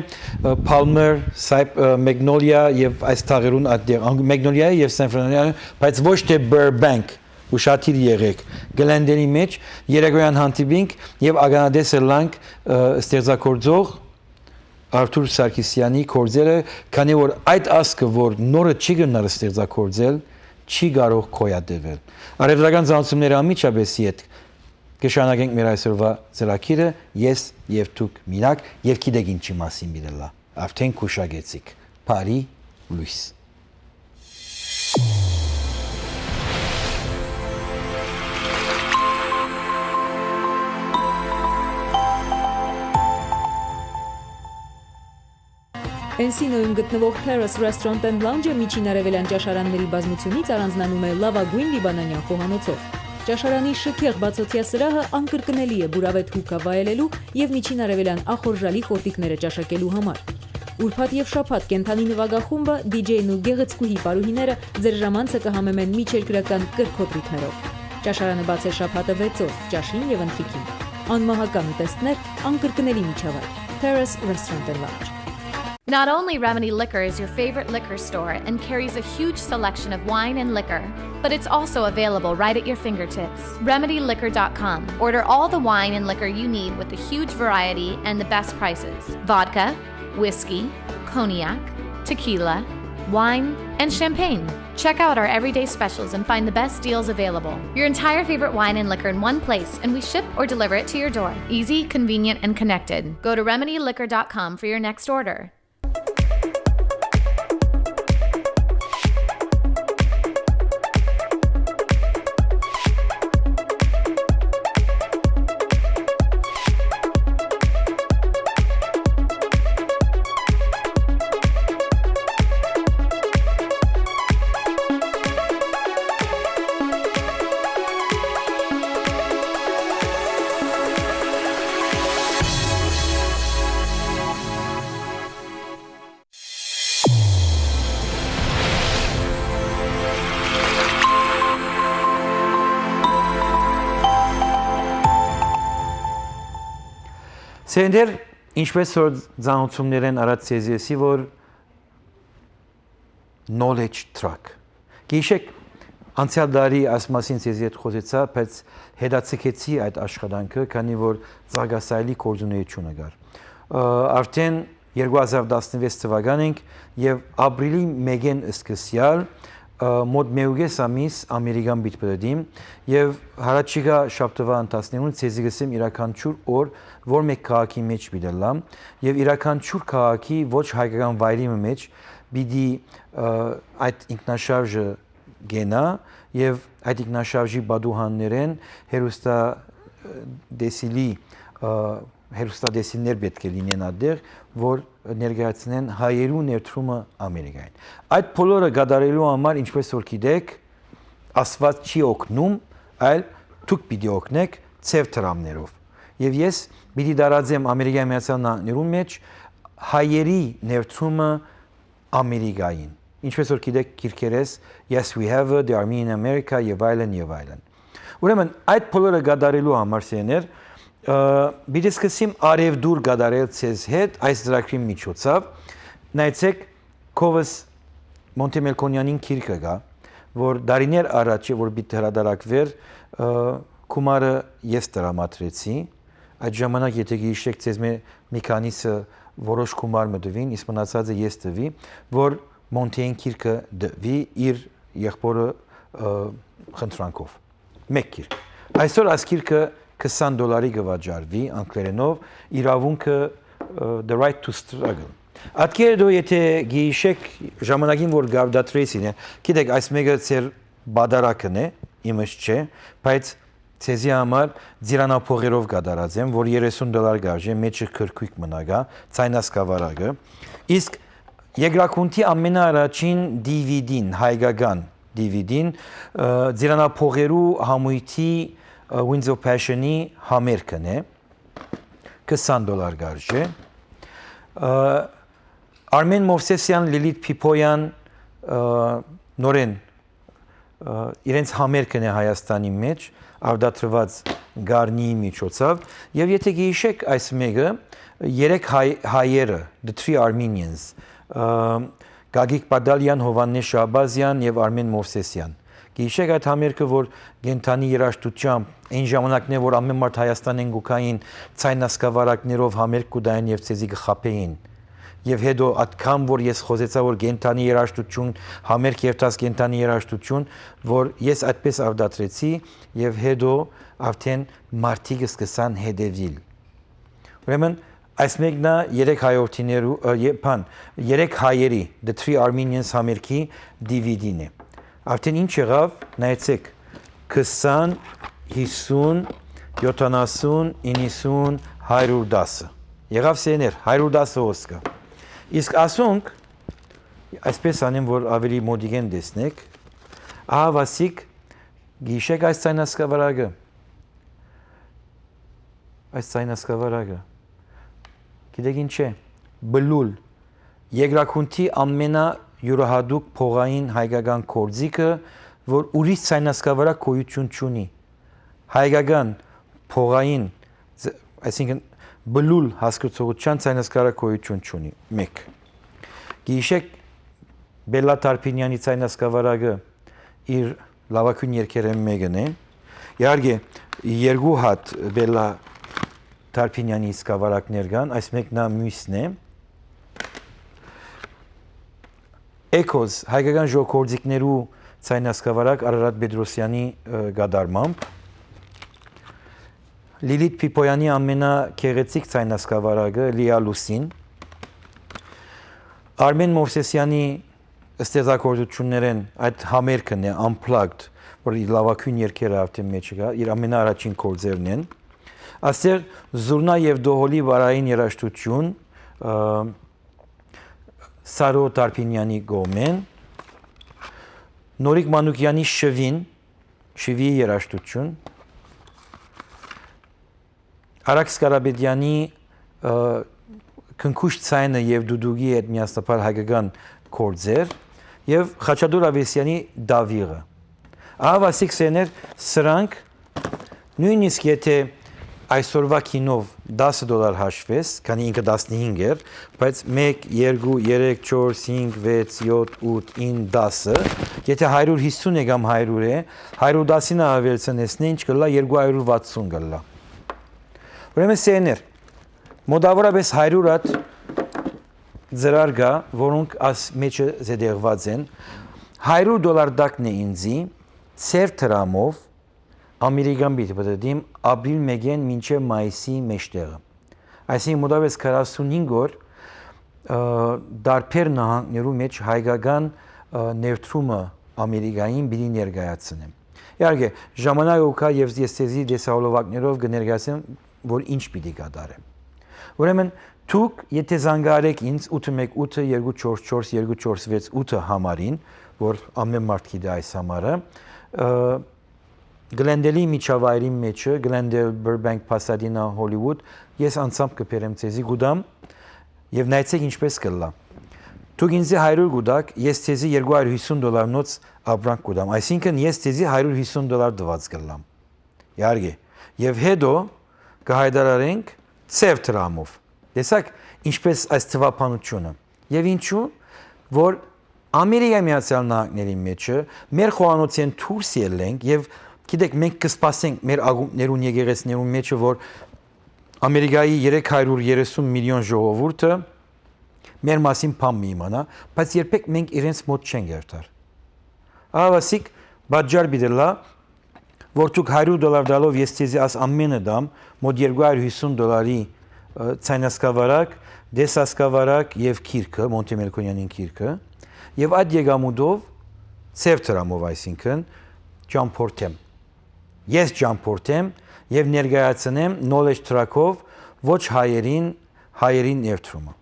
Palmer, Magnolia եւ այս թաղերուն այդտեղ Magnolia-ը եւ San Fernando բայց ոչ թե Burbank ուշադիր եղեք Glendale-ի մեջ երեկոյան հանդիպինք եւ ագանադես լանք ստեղծագործող Արթուր Սարգսյանի կորձերը քանի որ այդ ասկը որ նորը չի գնալ ստեղծագործել չի կարող կոյադեվել արևելական ցանցումների ամիջաբեսի հետ կշանակենք մեր այսօրվա ծրագիրը ես եւ դուք մինակ եւ գիտեք ինչի մասին միլա արդեն քուշագեցիկ Փարի լույս Encino-ում գտնվող Terrace Restaurant and Lounge-ը միջին արևելյան ճաշարանների բազմությունից առանձնանում է լավագույն լիբանանյան խոհանոցով։ Ճաշարանի շքեղ բացօթյա սրահը անկրկնելի է բուրավետ հուկա վայելելու եւ միջին արևելյան ախորժալի խորտիկները ճաշակելու համար։ Ուրբաթ եւ շաբաթ կենթանի նվագախումբը, DJ-ն ու գեղեցկուհի պարուհիները ձեր ժամանցը կհամեմեն միջերկրական կրքոտ ռիթմերով։ Ճաշարանը բաց է շաբաթը 6 օր, ճաշին եւ ընթրիքին։ Անմահական ուտեստներ, անկրկնելի միջավայր։ Terrace Restaurant and Lounge. Not only Remedy Liquor is your favorite liquor store and carries a huge selection of wine and liquor, but it's also available right at your fingertips. RemedyLiquor.com. Order all the wine and liquor you need with a huge variety and the best prices. Vodka, whiskey, cognac, tequila, wine, and champagne. Check out our everyday specials and find the best deals available. Your entire favorite wine and liquor in one place, and we ship or deliver it to your door. Easy, convenient, and connected. Go to RemedyLiquor.com for your next order. Սենդեր, ինչպես որ ծանոթություններ են արած CSS-ի, որ knowledge track։ Գիշեք, անցյալ դարի այս մասին CSS-ի հետ խոսեցա, բայց հետացկեցի այդ աշխատանքը, քանի որ զարգասայլի կորձունեությունը գար։ Արդեն 2016 թվականին եւ ապրիլի 1-ին սկսյալ մոտ մեուգես ամիս ամերիկան բիթպրդիմ եւ հարաճիգա շաբթվա ընթացներուն ցեզիգսեմ իրականչուր օր որ մեկ քաղաքի մեջ բիդելամ եւ իրականչուր քաղաքի ոչ հայկական վայրի մեջ բիդի այդ ինքնաշարժը գենա եւ այդ ինքնաշարժի բադուհաններեն հերոստադեսիլներ պետք է լինեն այդտեղ, որ ներկայացնեն հայերու ներդրումը Ամերիկային։ Այդ բոլորը գդարելու համար, ինչպես որ գիտեք, Աստված չի օգնում, այլ դուք պիտի օգնեք ծև տրամներով։ Եվ ես պիտի դարածեմ Ամերիկայի Միացյալ Նահանգներու մեջ հայերի ներդրումը Ամերիկային։ Ինչպես որ գիտեք, քիրքերես Yes we have the army in America եւ այլն եւ այլն։ Ուրեմն այդ բոլորը գդարելու համար սեներ Բիդի սկսեմ արևդուր գադարել ցեզ հետ այս դրակրի միջոցով նայեցեք Կովս Մոնտեմելկոնյանին քիրքը գա որ դարիներ առաջ որ բիտ հրադարակվեր կումարը ես տրամադրեցի այդ ժամանակ եթե գիշեք ցեզ մի քանիսը որոշ կումար մտվին իսկ մնացածը ես տվի որ Մոնտեին քիրքը դվի իր եղբորը խնդրանքով մեկ քիրք այսօր այս քիրքը $20 գվաճարվի անգլերենով իրավունքը the right to struggle Ատկերդո եթե գիշեք ժամանակին որ գավդատրեսին է գիտեք այս մեկը ծեր բադարակն է իմս չէ բայց ցեզի համար ձիրանափողերով գդարած եմ որ $30 գարժե մեջը քրքույկ մնագա ցայնասկավարակը իսկ երկրակունթի ամենաառաջին DVD-ն հայկական DVD-ն ձիրանափողերու համույթի Winds of Passion-ի համերգն է $20 գարժե Արմեն Մովսեսյան Լիլիթ Փիփոյան նորեն իրենց համերգն է Հայաստանի մեջ արդատրված գարնի միջոցով եւ եթե գիշեք այս մեկը երեք հայերը the three Armenians Գագիկ Պադալյան Հովանես Շաբազյան եւ Արմեն Մովսեսյան Գիշեք այդ համերգը որ գենթանի երաժշտությամբ այն ժամանակն է որ ամեն մարդ Հայաստանեն գուքային ցայնասկավարակներով համերգ կուդային եւ ցեզի գխապեին եւ հետո այդքան որ ես խոսեցա որ գենթանի երաժշտություն համերգ երթաց գենթանի երաժշտություն որ ես այդպես արդատրեցի եւ հետո արդեն մարտիկը սկսան հետևիլ ուրեմն այս մեկն է երեք հայորդիներու երեք հայերի the three Armenians համերգի DVD-ն է Արդեն ինչ եղավ, նայեցեք 20, 50, 70, 90, 110 Եղավ սեներ, 110 ոսկը Իսկ ասոնք այսպես անեմ, որ ավելի մոդիգեն տեսնեք, ահա վասիկ գիշեք այս ցայնասկավարակը։ Այս ցայնասկավարակը։ Գիտեք ինչ է։ Բլուլ երկրակունթի ամենա յուրահատուկ փողային հայկական կորձիկը, որ ուրիշ ցայնասկավարակ գոյություն չունի։ Հայկական փողային, այսինքն բլուլ հասկացողության ցայնասկավարակ գոյություն չունի։ 1 Գիշեք Բելլա Տարպինյանի ցայնասկավարակը իր լավագույն երգերեն մեկն է։ Իհարկե երկու հատ Բելլա Տարպինյանի սկավարակներ կան, այս մեկն է մյուսն է։ Էկոզ հայկական ժողովրդիկներու ցայնասկավարակ Արարատ Պետրոսյանի գդարմամբ Լիլիթ Պիպոյանի ամենագեղեցիկ ցայնասկավարակը Լիա Լուսին Արմեն Մովսեսյանի ստեղծագործություններեն այդ համերգն է Unplugged, որ իր լավագույն երգերը արդեն մեջ կա, իր ամենաառաջին գործերն են։ Աստեղ Զուրնա եւ Դոհոլի վարային երաժշտություն Սարո Տարպինյանի գոմեն Նորիկ Մանուկյանի շվի երաժշտություն Արաքս Կարապետյանի քնքուշ ցայնը եւ դուդուգի հետ միասնապար հայկական կորձեր եւ Խաչատուր Ավեսյանի Դավիղը։ Ահա վասիկ սեներ սրանք նույնիսկ եթե այսօրվա կինով $10 հաշվես, քանի ինքը 15 էր, բայց 1, 2, 3, 4, 5, 6, 7, 8, 9, 10, եթե 150 է կամ 100 է, 110-ին ավելցնեսնի ինչ կլա 260 կլա։ Ուրեմն սեներ, մոտավորապես 100 հատ ձրար կա, որոնք աս մեջը զետեղված են, $100 դակն է ինձի, սև թրամով, ամերիկան բիտ պատդիմ ապրիլ մեկեն մինչև մայիսի մեջտեղը։ Այսինքն մոտավորապես 45 օր դարբեր նահանգներու մեջ հայկական ներդրումը Ամերիկային բիդի ներկայացնեմ։ Իհարկե ժամանակը կա եւ ես ցեզի դեսահոլովակներով կներկայացնեմ, որ ինչ պիտի կատարեմ։ Ուրեմն դուք եթե զանգարեք ինձ 818 244 246 համարին, որ ամեն մարդ գիտի այս համարը, Գլենդելի միջավայրի մեջը, Գլենդել, Burbank, Pasadena, Hollywood, ես անցամբ կբերեմ ցեզի գուդամ եւ նայեցեք ինչպես կլա։ Դուք ինձ 100 գուդակ, ես ցեզի $250 նոց ապրանք գուդամ, այսինքն ես ցեզի $150 դված կլամ։ Իհարկե, եւ հետո կհայտարարենք ծև տրամով։ Տեսակ ինչպես այս թվապանությունը։ Եվ ինչու, որ Ամերիկայի Միացյալ Նահանգների մեջը մեր խոհանոցեն դուրս ելենք եւ գիտեք մենք կսպասենք մեր ագուտներուն եկեղեցիներուն մեջը, որ Ամերիկայի 330 միլիոն ժողովուրդը մեր մասին բան մի իմանա, բայց երբեք մենք իրենց մոտ չենք երթար։ Ավասիկ բաժար բիդելա, որ դուք $100 դալով ես ցեզի աս ամենը դամ, մոտ $250 ցայնասկավարակ, դեսասկավարակ եւ քիրքը, Մոնտեմելքոնյանին քիրքը, եւ այդ եկամուտով ծև տրամով, այսինքն ճամփորդեմ։ Ես ճամփորդեմ եւ ներկայացնեմ knowledge track-ով ոչ հայերին ներդրումը։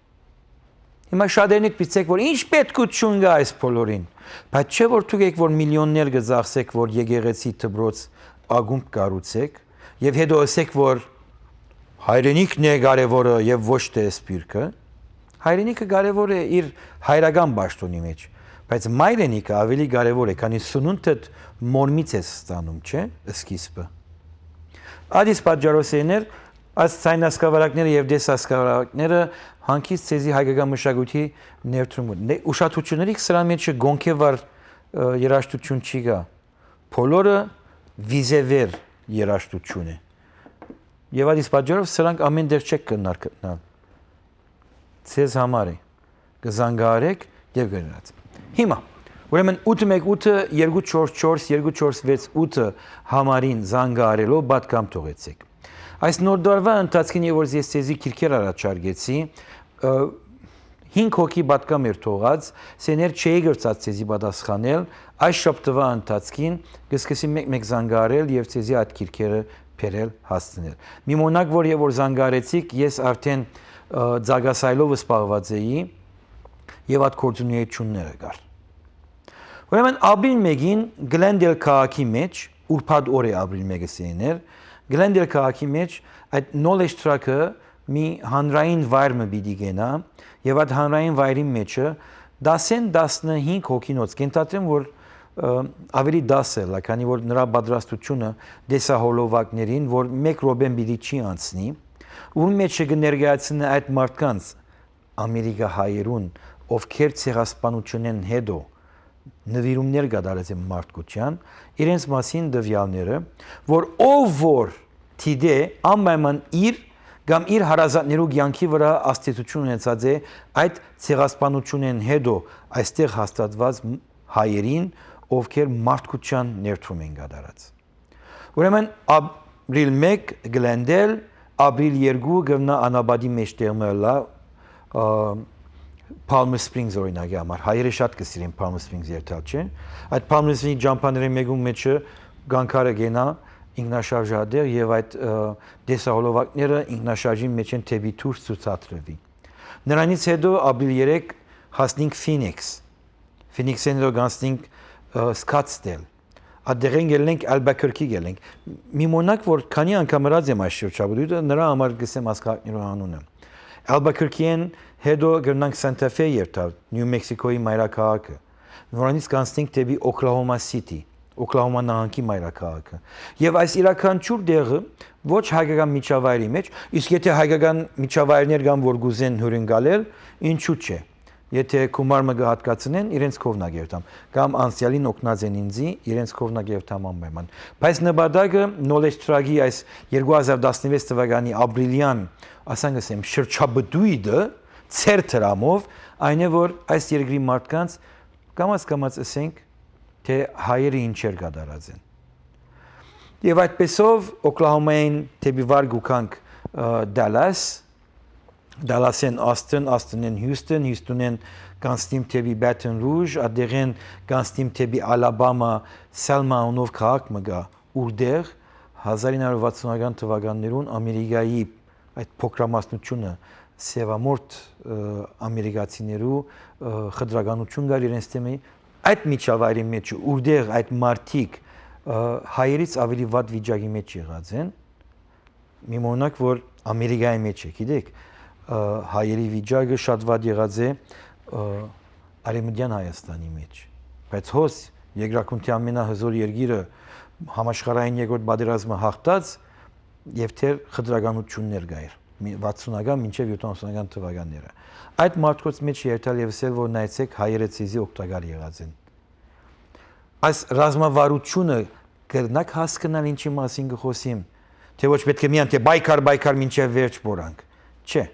Հիմա շատերնիք պիտեք որ ինչ պետքություն կա այս բոլորին, բայց չէ որ դուք եք որ միլիոններ գծախսեք որ եկեղեցի դբրոց ագումբ կառուցեք եւ հետո ասեք որ հայրենիքն է կարևորը եւ ոչ թե սպիրկը։ Հայրենիքը կարևոր է իր հայրական ճաշտոնի մեջ, բայց մայրենիքը ավելի կարևոր է, քանի սնունդդ մորմից է ստանում, չէ՞, սկիզբը։ Ադիս պատճառոսեներ, այս ցայնասկավարակները եւ դեսասկավարակները հանկից ցեզի հայկական մշակույթի ներդրում։ Ուշադրությունների սրան մեջ գոնքեվար երաժշտություն չի գա։ Բոլորը վիզևեր երաժշտություն է։ Եվ ադիս պատճառով սրանք ամեն դեր չեք կնարկնալ։ Ցեզ համար է կզանգարեք եւ գնաց։ Հիմա ուրեմն 818-244-2468 համարին զանգարելով պատկամ թողեցեք։ Այս նոր դարվա ընթացքին եւ որ ես ցեզի քիրքեր առաջարկեցի 5 հոգի պատկամ էր թողած, սեներ չէի գրծած ցեզի պատասխանել, այս շաբթվա ընթացքին կսկսի մեկ զանգարել եւ ցեզի այդ քիրքերը բերել հասցնել։ Մի մոնակ որ եւ որ զանգարեցիք, ես արդեն Ձագասայլով սպառված էի եւ այդ կորձունեությունները կար։ Ուրեմն ապրիլ 1-ին Գլենդել քաղաքի մեջ ուրբաթ օր է ապրիլ 1-ը սեներ Գլենդել քաղաքի մեջ այդ knowledge track-ը մի հանրային վայրը պիտի գնա եւ այդ հանրային վայրի մեջը 10-15 հոգինոց կենտրոնեմ որ ավելի 10 է, քանի որ նրա պատրաստությունը դեսահոլովակներին, որ 1 րոպեն պիտի չի անցնի, ում մեջ կներկայացնի այդ մարդկանց ամերիկահայերուն, ովքեր ցեղասպանությունեն հետո նվիրումներ կատարած են մարդկության, իրենց մասին դվյալները, որ ով որ թիդե անպայման իր կամ իր հարազատներու կյանքի վրա աստեցություն ունեցած է այդ ցեղասպանությունեն հետո այստեղ հաստատված հայերին, ովքեր մարդկության ներդրում են կատարած։ Ուրեմն ապրիլ 1 Գլենդել, ապրիլ 2 գտնա անաբադի մեջ տեղմելա Palm Springs օրինակի համար հայերը շատ կսիրեն Palm Springs երթալ, չէ։ Այդ Palm Springs ջամփաների մեկում մեջը գանքարը գենա ինքնաշարժադեր եւ այդ դեսահոլովակները ինքնաշարժի մեջ են թեպի դուրս ցուցադրվի։ Նրանից հետո ապրիլ 3 հասնենք Phoenix։ Phoenix-ին հետո գանցնենք Scottsdale։ Ադերեն գելենք Albuquerque գելենք։ Մի մոնակ որ քանի անգամ հրած եմ այս շրջապատույտը նրա համար գսեմ ասկակներու անունը։ Albuquerque-ին հետո գնանք Santa Fe երթալ, Նյու Մեքսիկոյի մայրաքաղաքը։ Նորանից կանցնենք դեպի Oklahoma City, Oklahoma նահանգի մայրաքաղաքը։ Եվ այս իրականչուր դեղը ոչ հայկական միջավայրի մեջ, իսկ եթե հայկական միջավայրներ կան որ գուզեն հյուրընկալել, ինչու՞ չէ։ Եթե կոմարը կհատկացնեն, իրենց կողնագերտամ, կամ անցյալին օգնած են ինձի, իրենց կողնագերտամ անպայման։ Բայց նպատակը knowledge track-ի այս 2016 թվականի ապրիլյան, ասենք ասեմ, շրջաբդույթը ծեր դրամով, այն է որ այս երկրի մարդկանց կամաց ասենք, թե հայերը ինչեր կատարած են։ Եվ այդպեսով Օկլահոմային դեպի վար գուքանք Դալասեն Ասթեն, Ասթենեն Հյուսթոն, Հյուսթոնեն կանցնիմ թեպի Բաթոն Ռուժ, ադերեն կանցնիմ թեպի Ալաբամա, Սելմա անով քաղաք մգա, ուրդեղ 1960-ական թվականներուն Ամերիկայի այդ փոքրամասնությունը սևամորթ ամերիկացիներու խտրականություն կար իրենց թեմի, այդ միջավայրի մեջ ուրդեղ այդ մարդիկ հայերից ավելի վատ վիճակի մեջ եղած են, մի մոնակ որ Ամերիկայի մեջ է, գիտեք, հայերի վիճակը շատ վատ եղած է Արևմտյան Հայաստանի մեջ, բայց հոս երկրակունքի ամենահզոր երկիրը համաշխարհային երկրորդ պատերազմը հաղթած եւ թեր խտրականություններ կայր 60-ական մինչև 70-ական թվականները։ Այդ մարդկոց մեջ երթալ եւ ասել որ նայեցեք հայերը ցեզի օգտակար եղած են։ Այս ռազմավարությունը կրնակ հասկանալ ինչի մասին կխոսիմ, թե ոչ պետք է միան թե բայկար մինչև վերջ բորանք։ Չէ։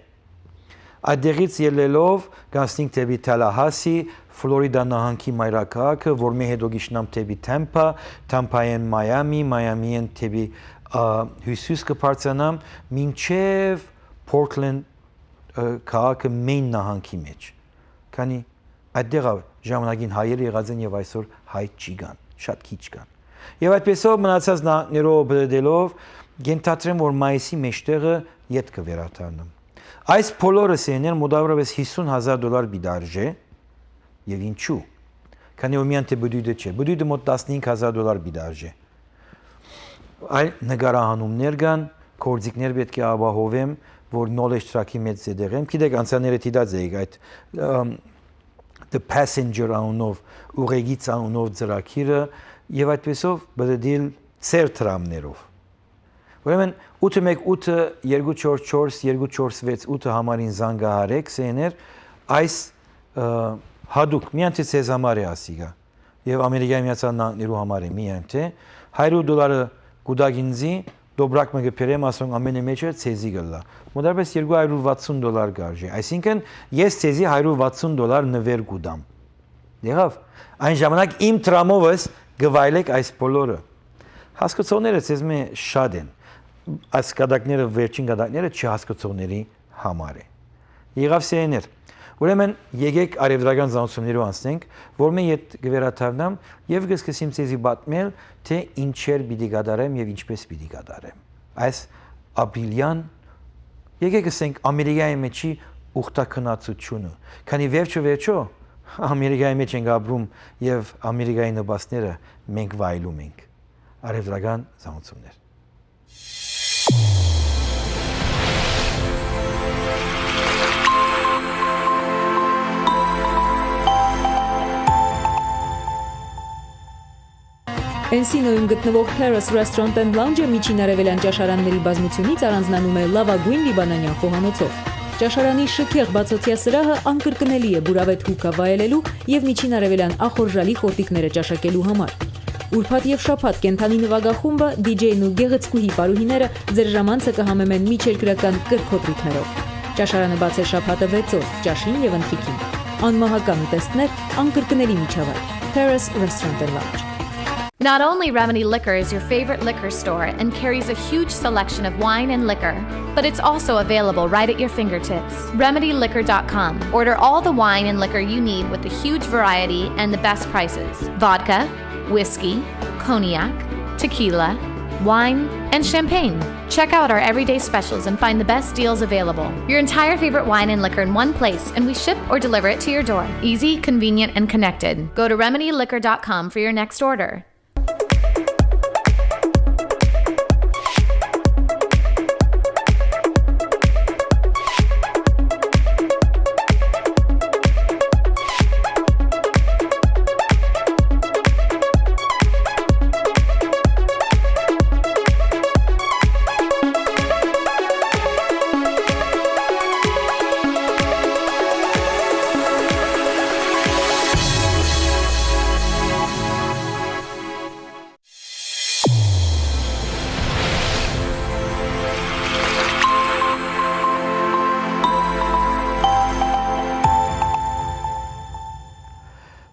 Այդտեղից ելելով գանցնենք դեպի Թալահասի, Ֆլորիդա նահանգի մայրաքաղաքը, որ մի հետո գիշնամ դեպի Թեմփա, Թեմփայեն Մայամի, Մայամիեն դեպի հյուսիս կբարձրանամ մինչև Portland քաղաքը մեին նահանգի մեջ։ Քանի այդտեղ ժամանակին հայերը եղած են եւ այսօր հայ չի կան, շատ քիչ կան։ Եվ այդպեսով մնացած նահանգներով բերելով գենթատրեմ որ մայիսի մեջտեղը ետ կվերադառնամ։ Այս բոլորը սեներ մոտավորապես $50,000 բիդարժե եւ ինչու։ Քանի որ միան թե բդույթը չէ, բդույթը մոտ $15,000 բիդարժե։ Այլ նկարահանումներ կան, կորձիկներ պետք է ապահովեմ, որ knowledge track-ի մեջ զդեղեմ։ Գիտեք, անցյալները դիտած էիք այդ the passenger անունով, ուղեգիծ անունով ծրագիրը եւ այդպեսով բդել ծեր տրամներով։ Ուրեմն 818-244-2468 համարին զանգահարեք սեներ այս հադուկ միայն թե ցեզ համար է ասիգա եւ Ամերիկայի Միացյալ Նահանգներու համար է միայն թե $100 գուդագինզի դոբրակ մը գբերեմ ասում ամենը մեջը ցեզի գլա մոտավորապես $260 գարժի այսինքն ես ցեզի $160 նվեր գուդամ եղավ այն ժամանակ իմ տրամովս գվայլեք այս բոլորը հասկացողները ցեզ մե շատ են այս կադակները վերջին կադակները չհասկացողների համար է եղավ սեներ ուրեմն եկեք արևդրական զանցումներով անցնենք որ մենք այդ գվերաթարնամ եւ գսկսեմ ցեզի պատմել թե ինչեր պիտի կատարեմ եւ ինչպես պիտի կատարեմ այս ապրիլյան եկեք ասենք Ամերիկայի մեջի ուխտակնացությունը։ Քանի վերջո Ամերիկայի մեջ ենք ապրում եւ Ամերիկայի նպաստները մենք վայելում ենք։ Արևելական զանոցումներ։ Էնսինոյում գտնվող Terrace Restaurant and Lounge-ը միջին արևելյան ճաշարանների բազմությունից առանձնանում է լավագույն լիբանանյան խոհանոցով։ Ճաշարանի շքեղ բացօթյա սրահը անկրկնելի է բուրավետ հուկա վայելելու եւ միջին արևելյան ախորժալի խորտիկները ճաշակելու համար։ Ուրբաթ եւ շաբաթ կենթանի նվագախումբը, DJ-ն ու գեղեցկուհի պարուհիները ձեր ժամանցը կհամեմեն միջերկրական կրքոտրիկներով։ Ճաշարանը բաց է շաբաթը 6 օր, ճաշին եւ ընթրիքին։ Անմահական ուտեստներ, անկրկնելի միջավայր։ Terrace Restaurant and Lounge. Not only Remedy Liquor is your favorite liquor store and carries a huge selection of wine and liquor, but it's also available right at your fingertips. RemedyLiquor.com. Order all the wine and liquor you need with a huge variety and the best prices. Vodka, whiskey, cognac, tequila, wine, and champagne. Check out our everyday specials and find the best deals available. Your entire favorite wine and liquor in one place, and we ship or deliver it to your door. Easy, convenient, and connected. Go to RemedyLiquor.com for your next order.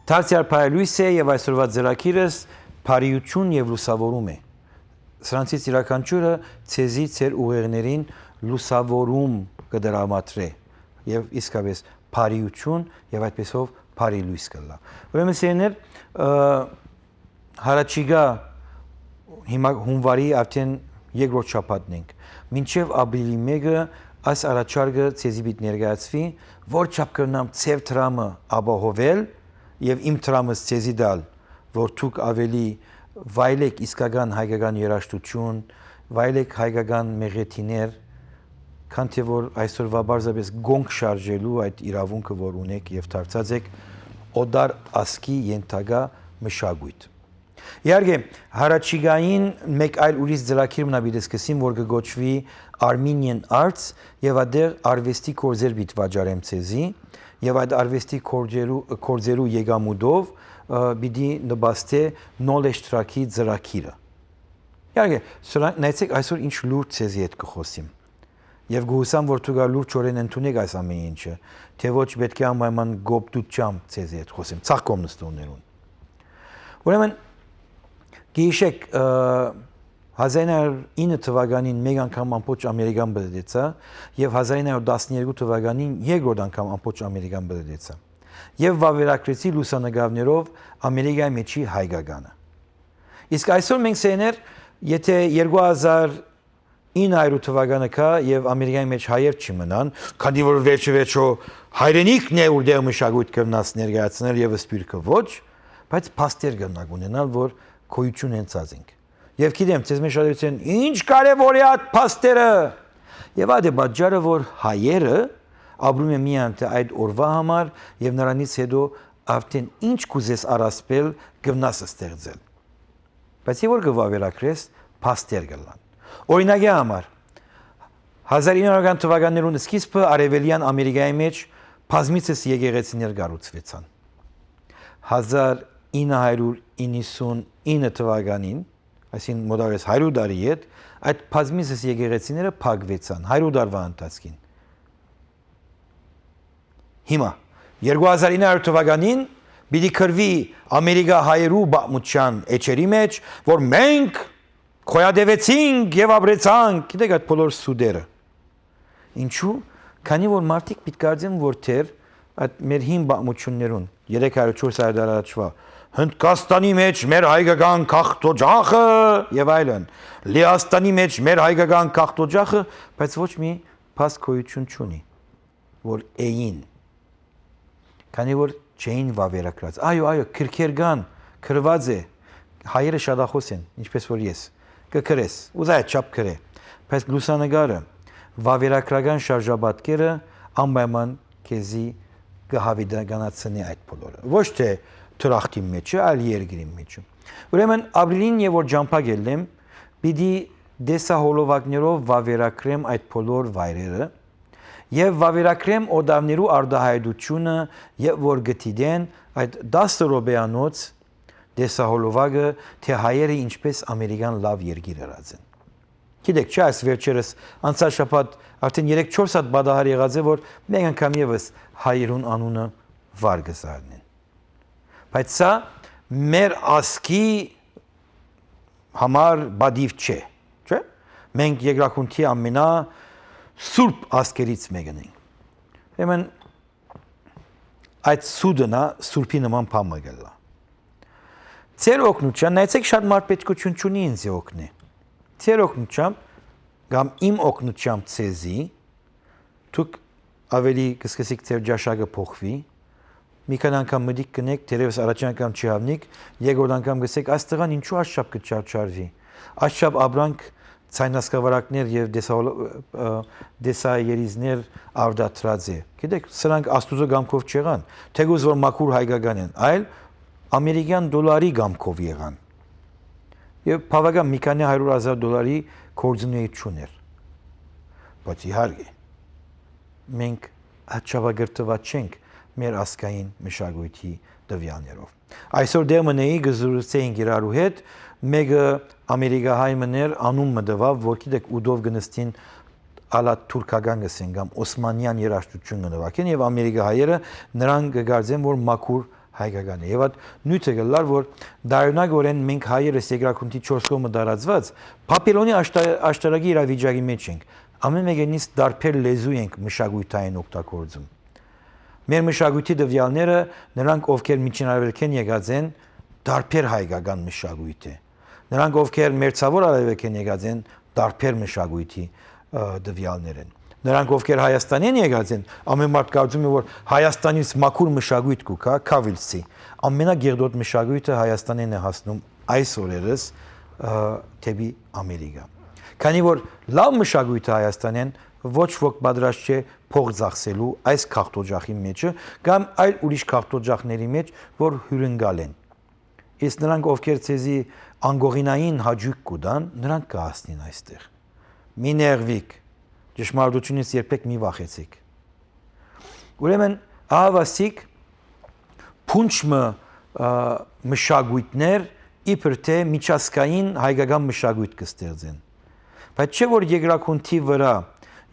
Դարձյալ փայլույս է եւ այսօրվա ձեռագիրս բարիություն եւ լուսավորում է։ Սրանցից յուրաքանչյուրը ցեզի ծեր ուղեղներին լուսավորում կդրամատրե եւ իսկապես բարիություն եւ այդպեսով բարի լույս կլա։ Ուրեմն սեներ հարաճիգա հիմա հունվարի արդեն երկրորդ շաբաթն ենք։ Մինչեւ ապրիլի 1-ը այս առաջարկը ցեզի պիտի ներկայացվի, որ չափ կրնամ ծև տրամը ապահովել եւ իմ տրամս ցեզի դալ, որ դուք ավելի վայելեք իսկական հայկական երաժշտություն, վայելեք հայկական մեղեթիներ, քան թե որ այսօրվա բարձրապես գոնք շարժելու այդ իրավունքը որ ունեք եւ դարձած եք օդար ասկի ենթագա մշակույթ։ Իհարկե, հարաճիգային մեկ այլ ուրիշ ձեռագիր մնաբիտ սկսին, որ կգոչվի Armenian Arts եւ այդտեղ արվեստի կորձեր պիտի վաճառեմ ցեզի եւ այդ արվեստի կորձերու եկամուտով պիտի նպաստե knowledge track-ի ձեռագիրը։ Իհարկե, նայեցեք այսօր ինչ լուրջ ցեզի հետ կխոսիմ։ Եվ գուսամ որ դուք լուրջորեն ընդունեք այս ամեն ինչը, թե ոչ պետք է անպայման գոպտուճամ ցեզի հետ խոսեմ, ցախ կոմնստոներուն։ Ուրեմն գիշեք 1909 թվականին մեկ անգամ ամբողջ Ամերիկան բդեցա եւ 1912 թվականին երկրորդ անգամ ամբողջ Ամերիկան բդեցա եւ վավերագրեցի լուսանգարներով Ամերիկայի մեջի հայկականը։ Իսկ այսօր մենք սեներ, եթե 2900 թվականը կա եւ Ամերիկայի մեջ հայեր չմնան, քանի որ վերջո հայրենիքն է ուր դեր մշակույթ կնաս ներկայացնել եւ սպիրկը ոչ, բայց փաստեր կնակ ունենալ, որ քոյություն են ցածենք։ Եվ գիտեմ, ցեզ մեջ շատերին ինչ կարևոր է այդ փաստերը։ Եվ այդ է պատճառը, որ հայերը ապրում են միայն այդ օրվա համար եւ նրանից հետո արդեն ինչ կուզես առասպել գնաս ստեղծել։ Բայց եւ որ գվավերակրես փաստեր գլան։ Օրինակի համար 1900 թվականներուն սկիզբը արևելյան Ամերիկայի մեջ բազմիցս եկեղեցիներ կառուցվեցան։ 1999 թվականին այսին մոտավորապես 100 տարի հետ այդ բազմիցս եկեղեցիները փակվեցան 100 տարվա ընթացքին։ Հիմա 2900 թվականին պիտի քրվի Ամերիկա հայերու բամության էջերի մեջ, որ մենք քոյադևեցինք եւ ապրեցանք, գիտեք այդ բոլոր սուդերը։ Ինչու՞, քանի որ մարդիկ պիտի կարծեն, որ թեր այդ մեր հին բամություններուն 300-400 տարի առաջվա Հնդկաստանի մեջ մեր հայկական քաղաքտոջախը եւ այլն, Լեհաստանի մեջ մեր հայկական քաղաքտոջախը, բայց ոչ մի փաստ գոյություն չունի։ որ էին, քանի որ չէին վավերագրած։ Այո, քրքեր կան, քրված է, հայերը շատախոս են, ինչպես որ ես, կքրես, ուզա է չափ քրե, բայց լուսանկարը, վավերագրական շարժաբատկերը անպայման քեզի կհավիդականացնի այդ բոլորը։ Ոչ թե թրախտի մեջը, այլ երկրի մեջը։ Ուրեմն ապրիլին եւ որ ջամփակել եմ, պիտի դեսահոլովակներով վավերագրեմ այդ բոլոր վայրերը եւ վավերագրեմ օդավներու արդահայտությունը եւ որ գտիդեն այդ 10 րոպեանոց դեսահոլովակը թե հայերը ինչպես ամերիկան լավ երկիր ըրած են։ Գիտեք, չէ, այս վերջերս անցած շաբաթ արդեն 3-4 հատ բադահար եղած է, որ մեկ անգամ եւս հայերուն անունը վար գզարնեն։ Բայց սա մեր ասկի համար բադիվ չէ, չէ՞։ Մենք երկրախնդրի ամենա սուրբ ասկերից մեկն ենք։ Ուրեմն այդ սուդնա սուրբի նման բան գալա։ Ձեր օգնության, նայեցեք շատ մարդ պետքություն չունի ինձ օգնի։ Ձեր օգնությամբ կամ իմ օգնությամբ ցեզի դուք ավելի կսկսեք ձեր ջաշակը փոխվի մի քանի անգամ մտիկ կնեք դերևս առաջին անգամ չի հավնիկ երկրորդ անգամ գսեք այս տղան ինչու աշխապ կճարճարվի աշխապ ապրանք ցայնասկավարակներ եւ դեսայերիզներ արդատրած է գիտեք սրանք աստուծո գամքով չեղան թեգուզ որ մաքուր հայկական են այլ ամերիկյան դոլարի գամքով եղան եւ բավական մի քանի 100,000 դոլարի կորձունեություն էր բայց իհարկե մենք հաճավագրտված չենք մեր ասկային մշակույթի դվյաններով այսօր դեմոնեի գզուրցեին իրարու հետ մեկը ամերիկահայ մներ անուն մտավ որ գիտեք ուդով գնստին ալա թուրքական գսեն կամ օսմանյան երաժշտություն գնվակեն եւ ամերիկահայերը նրան կգարձեն որ մաքուր հայկական է։ Եվ այդ նույնը գլար, որ դարյունագորեն մենք հայերս երկրախնդրի 4 կողմը դարածված, Բաբելոնի աշտարակի իրավիճակի մեջ ենք։ Ամեն մեկնից դարբեր լեզու ենք մշակույթային օգտագործում։ Մեր մշակույթի դվյալները նրանք ովքեր միջինարևելք են եկած են դարբեր հայկական մշակույթ է։ Նրանք ովքեր մերձավոր արևելք են եկած են դարբեր մշակույթի դվյալներ են։ Նրանք ովքեր Հայաստանին եկած են, ամեն մարդ կարծում է որ Հայաստանից մաքուր մշակույթ կա, քավիլսի։ Ամենագերդոտ մշակույթը Հայաստանին է հասնում այս օրերս թեպի Ամերիկա։ Քանի որ լավ մշակույթը Հայաստանին ոչ ոք պատրաստ չէ փող ծախսելու այս քաղաքօջախի մեջը կամ այլ ուրիշ քաղաքօջախների մեջ, որ հյուրընկալ են։ Իսկ նրանք ովքեր ցեզի անգողինային հաջուկ կուտան, նրանք կհասնին այստեղ։ Մի ներվիկ Ճշմարտությունից երբեք մի վախեցեք։ Ուրեմն ահավասիկ փունչմը մշակույթներ իբր թե միջազգային հայկական մշակույթ կստեղծեն։ Բայց չէ որ երկրախնդրի վրա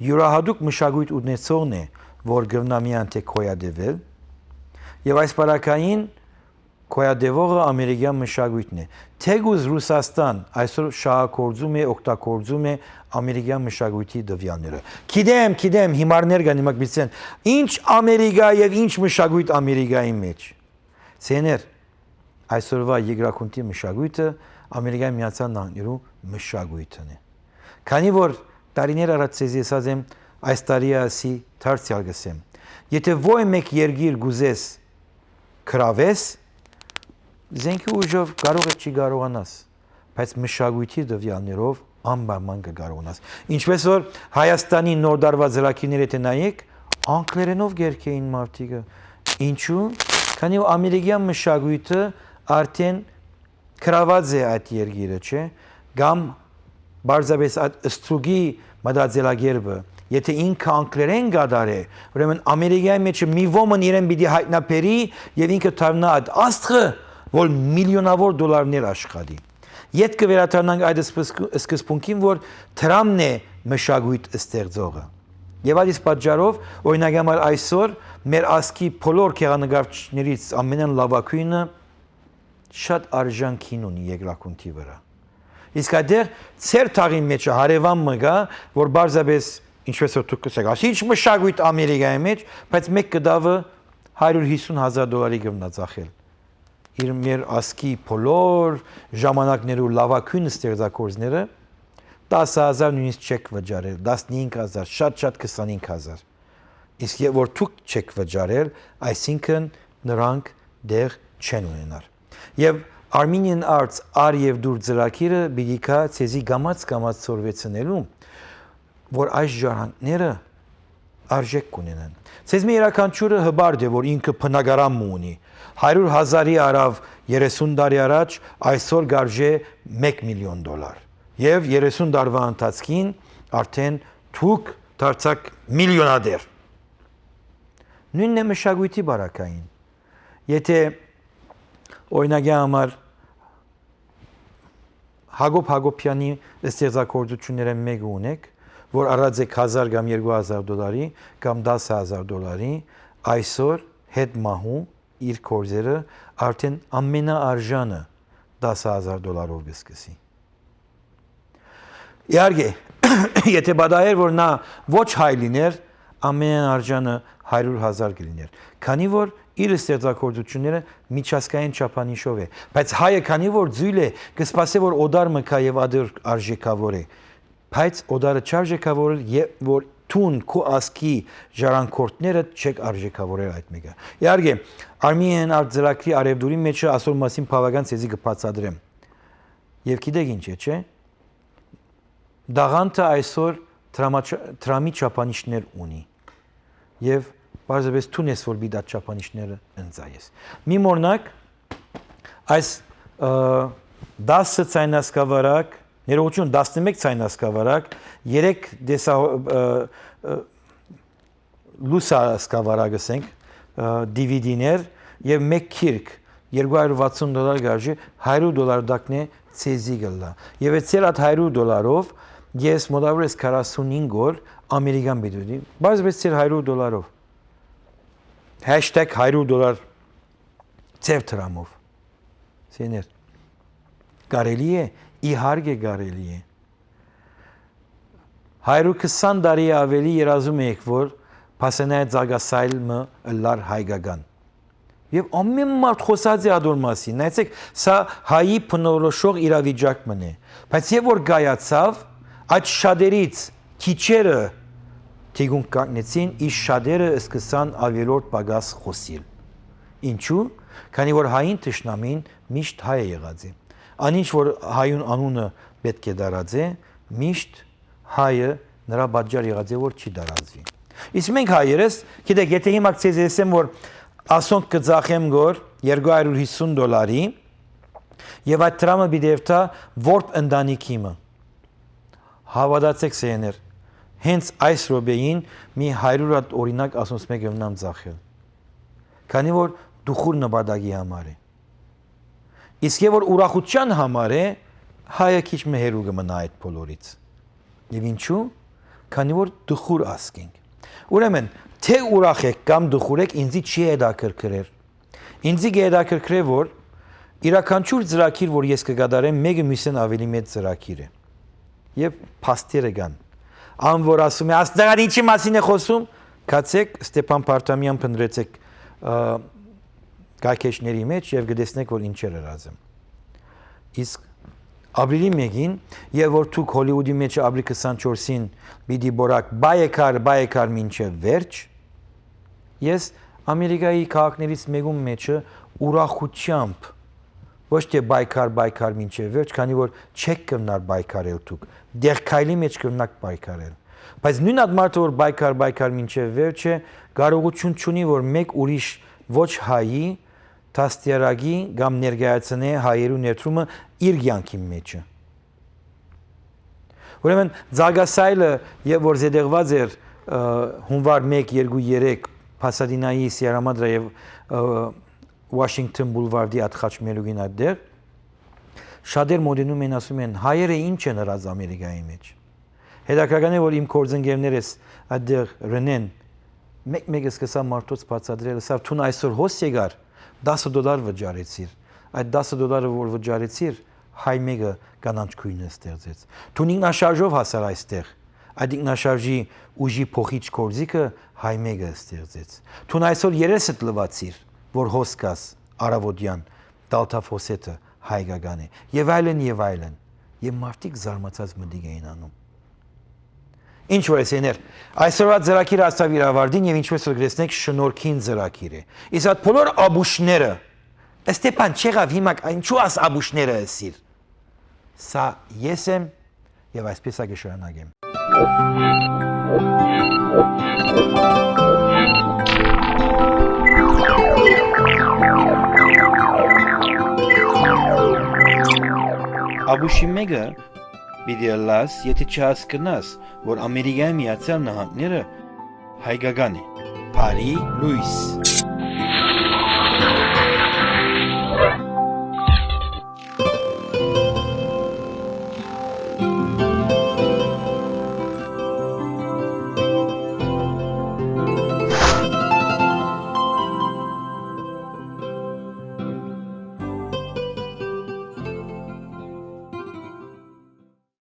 յուրահատուկ մշակույթ ունեցողն է, որ գտնամիան թե կոյադեվել, եւ այս բարակային կոյադևողը ամերիկյան մշակույթն է։ Թեգուզ Ռուսաստան այսօր շահագործում է, օգտագործում է ամերիկյան մշակույթի դվյալները։ Գիտեմ, հիմարներ կան հիմա գիտեն, ինչ Ամերիկա եւ ինչ մշակույթ Ամերիկայի մեջ։ Ցեներ այսօրվա երկրախնդրի մշակույթը Ամերիկայի Միացյալ Նահանգներու մշակույթն է։ Քանի որ տարիներ առաջ ցեզ ասած եմ, այս տարի ասի դարձյալ գսեմ։ Եթե ոյ մեկ երկիր գուզես քրավես Զենքի ուժով կարող է չի կարողանաս, բայց մշակույթի դվյալներով անպայման կկարողանաս։ Ինչպես որ Հայաստանի նոր դարվա ծրագիրները թե նայեք, անգլերենով գերքեին մարդիկը։ Ինչու՞։ Քանի որ ամերիկյան մշակույթը արդեն քրաված է այդ երկիրը, չէ՞։ Կամ բարձրապես այդ ստրուգի մտածելակերպը, եթե ինքը անգլերեն գադարե, ուրեմն Ամերիկայի մեջ մի ոմն իրեն պիտի հայտնաբերի եւ ինքը դառնա այդ աստղը որ միլիոնավոր դոլարներ աշխատի։ Ետ կվերադառնանք այդ սկզբունքին, որ Թրամփն է մշակույթ ստեղծողը։ Եվ այս պատճառով, օրինակ համար այսօր մեր ասկի բոլոր քեղանկարիչներից ամենն լավագույնը շատ արժան կին ունի երկրախնդրի վրա։ Իսկ այդտեղ ծեր թաղի մեջ հարևան մգա, որ բարձրապես ինչպես որ դուք կսեք, ասի ինչ մշակույթ Ամերիկայի մեջ, բայց մեկ կդավը 150,000 դոլարի գնացախել։ Իր մեր ասկի բոլոր ժամանակներու լավագույն ստեղծագործները 10,000 նույնիսկ չեք վճարել, 15,000, շատ 25,000։ Իսկ երբ որ դուք չեք վճարել, այսինքն նրանք դեղ չեն ունենալ։ Եվ Armenian Arts ար եւ դուր ծրագիրը պիտի կա ցեզի գամած սորվեցնելու, որ այս ժառանգները արժեք կունենան։ Ցեզ մի յուրաքանչյուրը հբարդ է, որ ինքը բնակարան ունի։ 100,000-ի արավ 30 տարի առաջ, այսօր գարժե $1 միլիոն։ Եվ 30 տարվա ընթացքին արդեն դուք դարձաք միլիոնադեր։ Նույնն է մշակույթի բարակային։ Եթե օրինակի համար Հակոբ Հակոբյանի ստեղծագործությունները մեկ ունեք, որ առած եք $1,000 կամ $2,000 կամ $10,000, այսօր հետ մահու իր կորձերը արդեն ամենաարժանը $10,000 կսկսի։ Իհարկե, եթե բադայեր, որ նա ոչ հայ լիներ, ամենաարժանը 100,000 կլիներ, քանի որ իր ստեղծագործությունները միջազգային չափանիշով է, բայց հայը քանի որ ձույլ է, կսպասի որ օդար մկա եւ ադր արժեքավոր է, բայց օդարը չարժեքավոր է, որ թուն քո ասկի ժառանգորդները չեք արժեքավորել այդ մեկը։ Իհարկե, Armenian Art ծրագրի արևդուրի մեջը ասոր մասին բավական ցեզի կբացատրեմ։ Եվ գիտեք ինչ է, չէ՞։ Դաղանթը այսօր տրամի չափանիշներ ունի։ Եվ բարձրապես տուն ես որ բիդատ չափանիշները ընծայես։ Մի մորնակ այս 10 ցայնասկավարակ, ներողություն 11 ցայնասկավարակ, 3 լուսասկավարակ ասենք, DVD-ներ եւ 1 քիրք $260 գարժի $100 դակն է ցեզի գլա։ Եվ այդ $100-ով ես մոտավորապես 45 օր ամերիկան բիդուդի, բարձրապես $100 #100 ծև տրամով։ Սեներ։ Կարելի է, իհարկե կարելի է։ 120 տարի ավելի երազում եք, որ փասենայ ծագասայլը լար հայկական։ Եվ ամեն մարդ խոսած է ադոր մասին, նայեցեք, սա հայի փնորոշող իրավիճակն է։ Բայց եւ որ գայացավ, այդ շատերից քիչերը թիգուն կանգնեցին, իս շատերը սկսան ավելորդ պագաս խոսիլ։ Ինչու՞։ Քանի որ հային թշնամին միշտ հայ է եղած է։ Անինչ որ հայուն անունը պետք է դարած է, միշտ հայը նրա բաժար եղած է, որ չի դարածվի։ Իսկ մենք հայերս, գիտեք, եթե հիմա ցեզ ասեմ, որ ասոնք կծախեմ գոր $250 եւ այդ տրամը բիդեվտա որբ ընտանիքիմը։ Հավատացեք սեներ, հենց այս ռոբեին մի 100 օրինակ ասոնց մեկ ևնամ ծախել։ Քանի որ դուխուր նպատակի համար է։ Իսկ եւ որ ուրախության համար է, հայը քիչ մեհերու կմնա այդ բոլորից։ Եվ ինչու՞։ Քանի որ դուխուր ասկենք։ Ուրեմն, թե ուրախ եք կամ դուխուր եք, ինձի չի հետաքրքրել։ Ինձի կհետաքրքրե, որ յուրաքանչյուր ծրագիր, որ ես կկատարեմ, մեկը մյուսին ավելի մեծ ծրագիր է։ Եվ փաստերը կան։ Ան որ ասում է, աստղան ինչի մասին է խոսում, կացեք Ստեփան Պարտամյան փնտրեցեք գայքեչների մեջ եւ կտեսնեք, որ ինչեր երազեմ։ Իսկ ապրիլի 1-ին, եւ որ դուք Հոլիվուդի մեջ ապրիլի 24-ին պիտի բորակ բայեկար մինչեւ վերջ, ես Ամերիկայի քաղաքներից մեկում մեջը ուրախությամբ ոչ թե բայկար մինչեւ վերջ, քանի որ չեք կնար բայկարել դուք, դեր քայլի մեջ կնակ բայկարել։ Բայց նույն ադմարտը որ բայկար մինչեւ վերջը կարողություն չունի, որ մեկ ուրիշ ոչ հայի տաստիարագի կամ ներկայացնե հայերու ներդրումը իր կյանքի մեջը։ Ուրեմն Զագասայլը եւ որ զեդեղված էր հունվար 1, 2, 3 Փասադինայի Սիերամադրա եւ Washington Boulevard-ի ատխաչմելուգին այդտեղ շատեր մոդենում են ասում են հայերը ինչ են հրած Ամերիկայի մեջ։ Հետաքրքրական է որ իմ կորձընկերներս այդտեղ Ռենեն մեկ սկսա մարդոց բացատրել, սա թուն այսօր հոս եկար $10 վճարեցիր։ Այդ $10 որ վճարեցիր, հայ մեկը կանանչ քույնը ստեղծեց։ Թուն ինքնաշարժով հասար այստեղ։ Այդ ինքնաշարժի ուժի փոխիչ կորձիկը հայ մեկը ստեղծեց։ Թուն այսօր երեսդ լվացիր, որ հոսկաս Արավոդյան, Դալթաֆոսետը հայկական է։ Եվ այլն եւ այլն։ Եվ մարդիկ զարմացած մտիկ էին անում։ Ինչ որ է սեներ։ Այսօրվա ծրագիրը ասավ իր ավարտին եւ ինչպես որ գրեցնեք շնորհքին ծրագիր է։ Իսկ այդ բոլոր աբուշները Ստեփան չեղավ հիմա ինչու աս աբուշները էսիր։ Սա ես եմ եւ այսպես է կշարունակեմ։ Աբուշի մեկը պիտի լաս, եթե չհասկնաս, որ Ամերիկայի Միացյալ Նահանգները հայկական է։ Փարի Լուիս։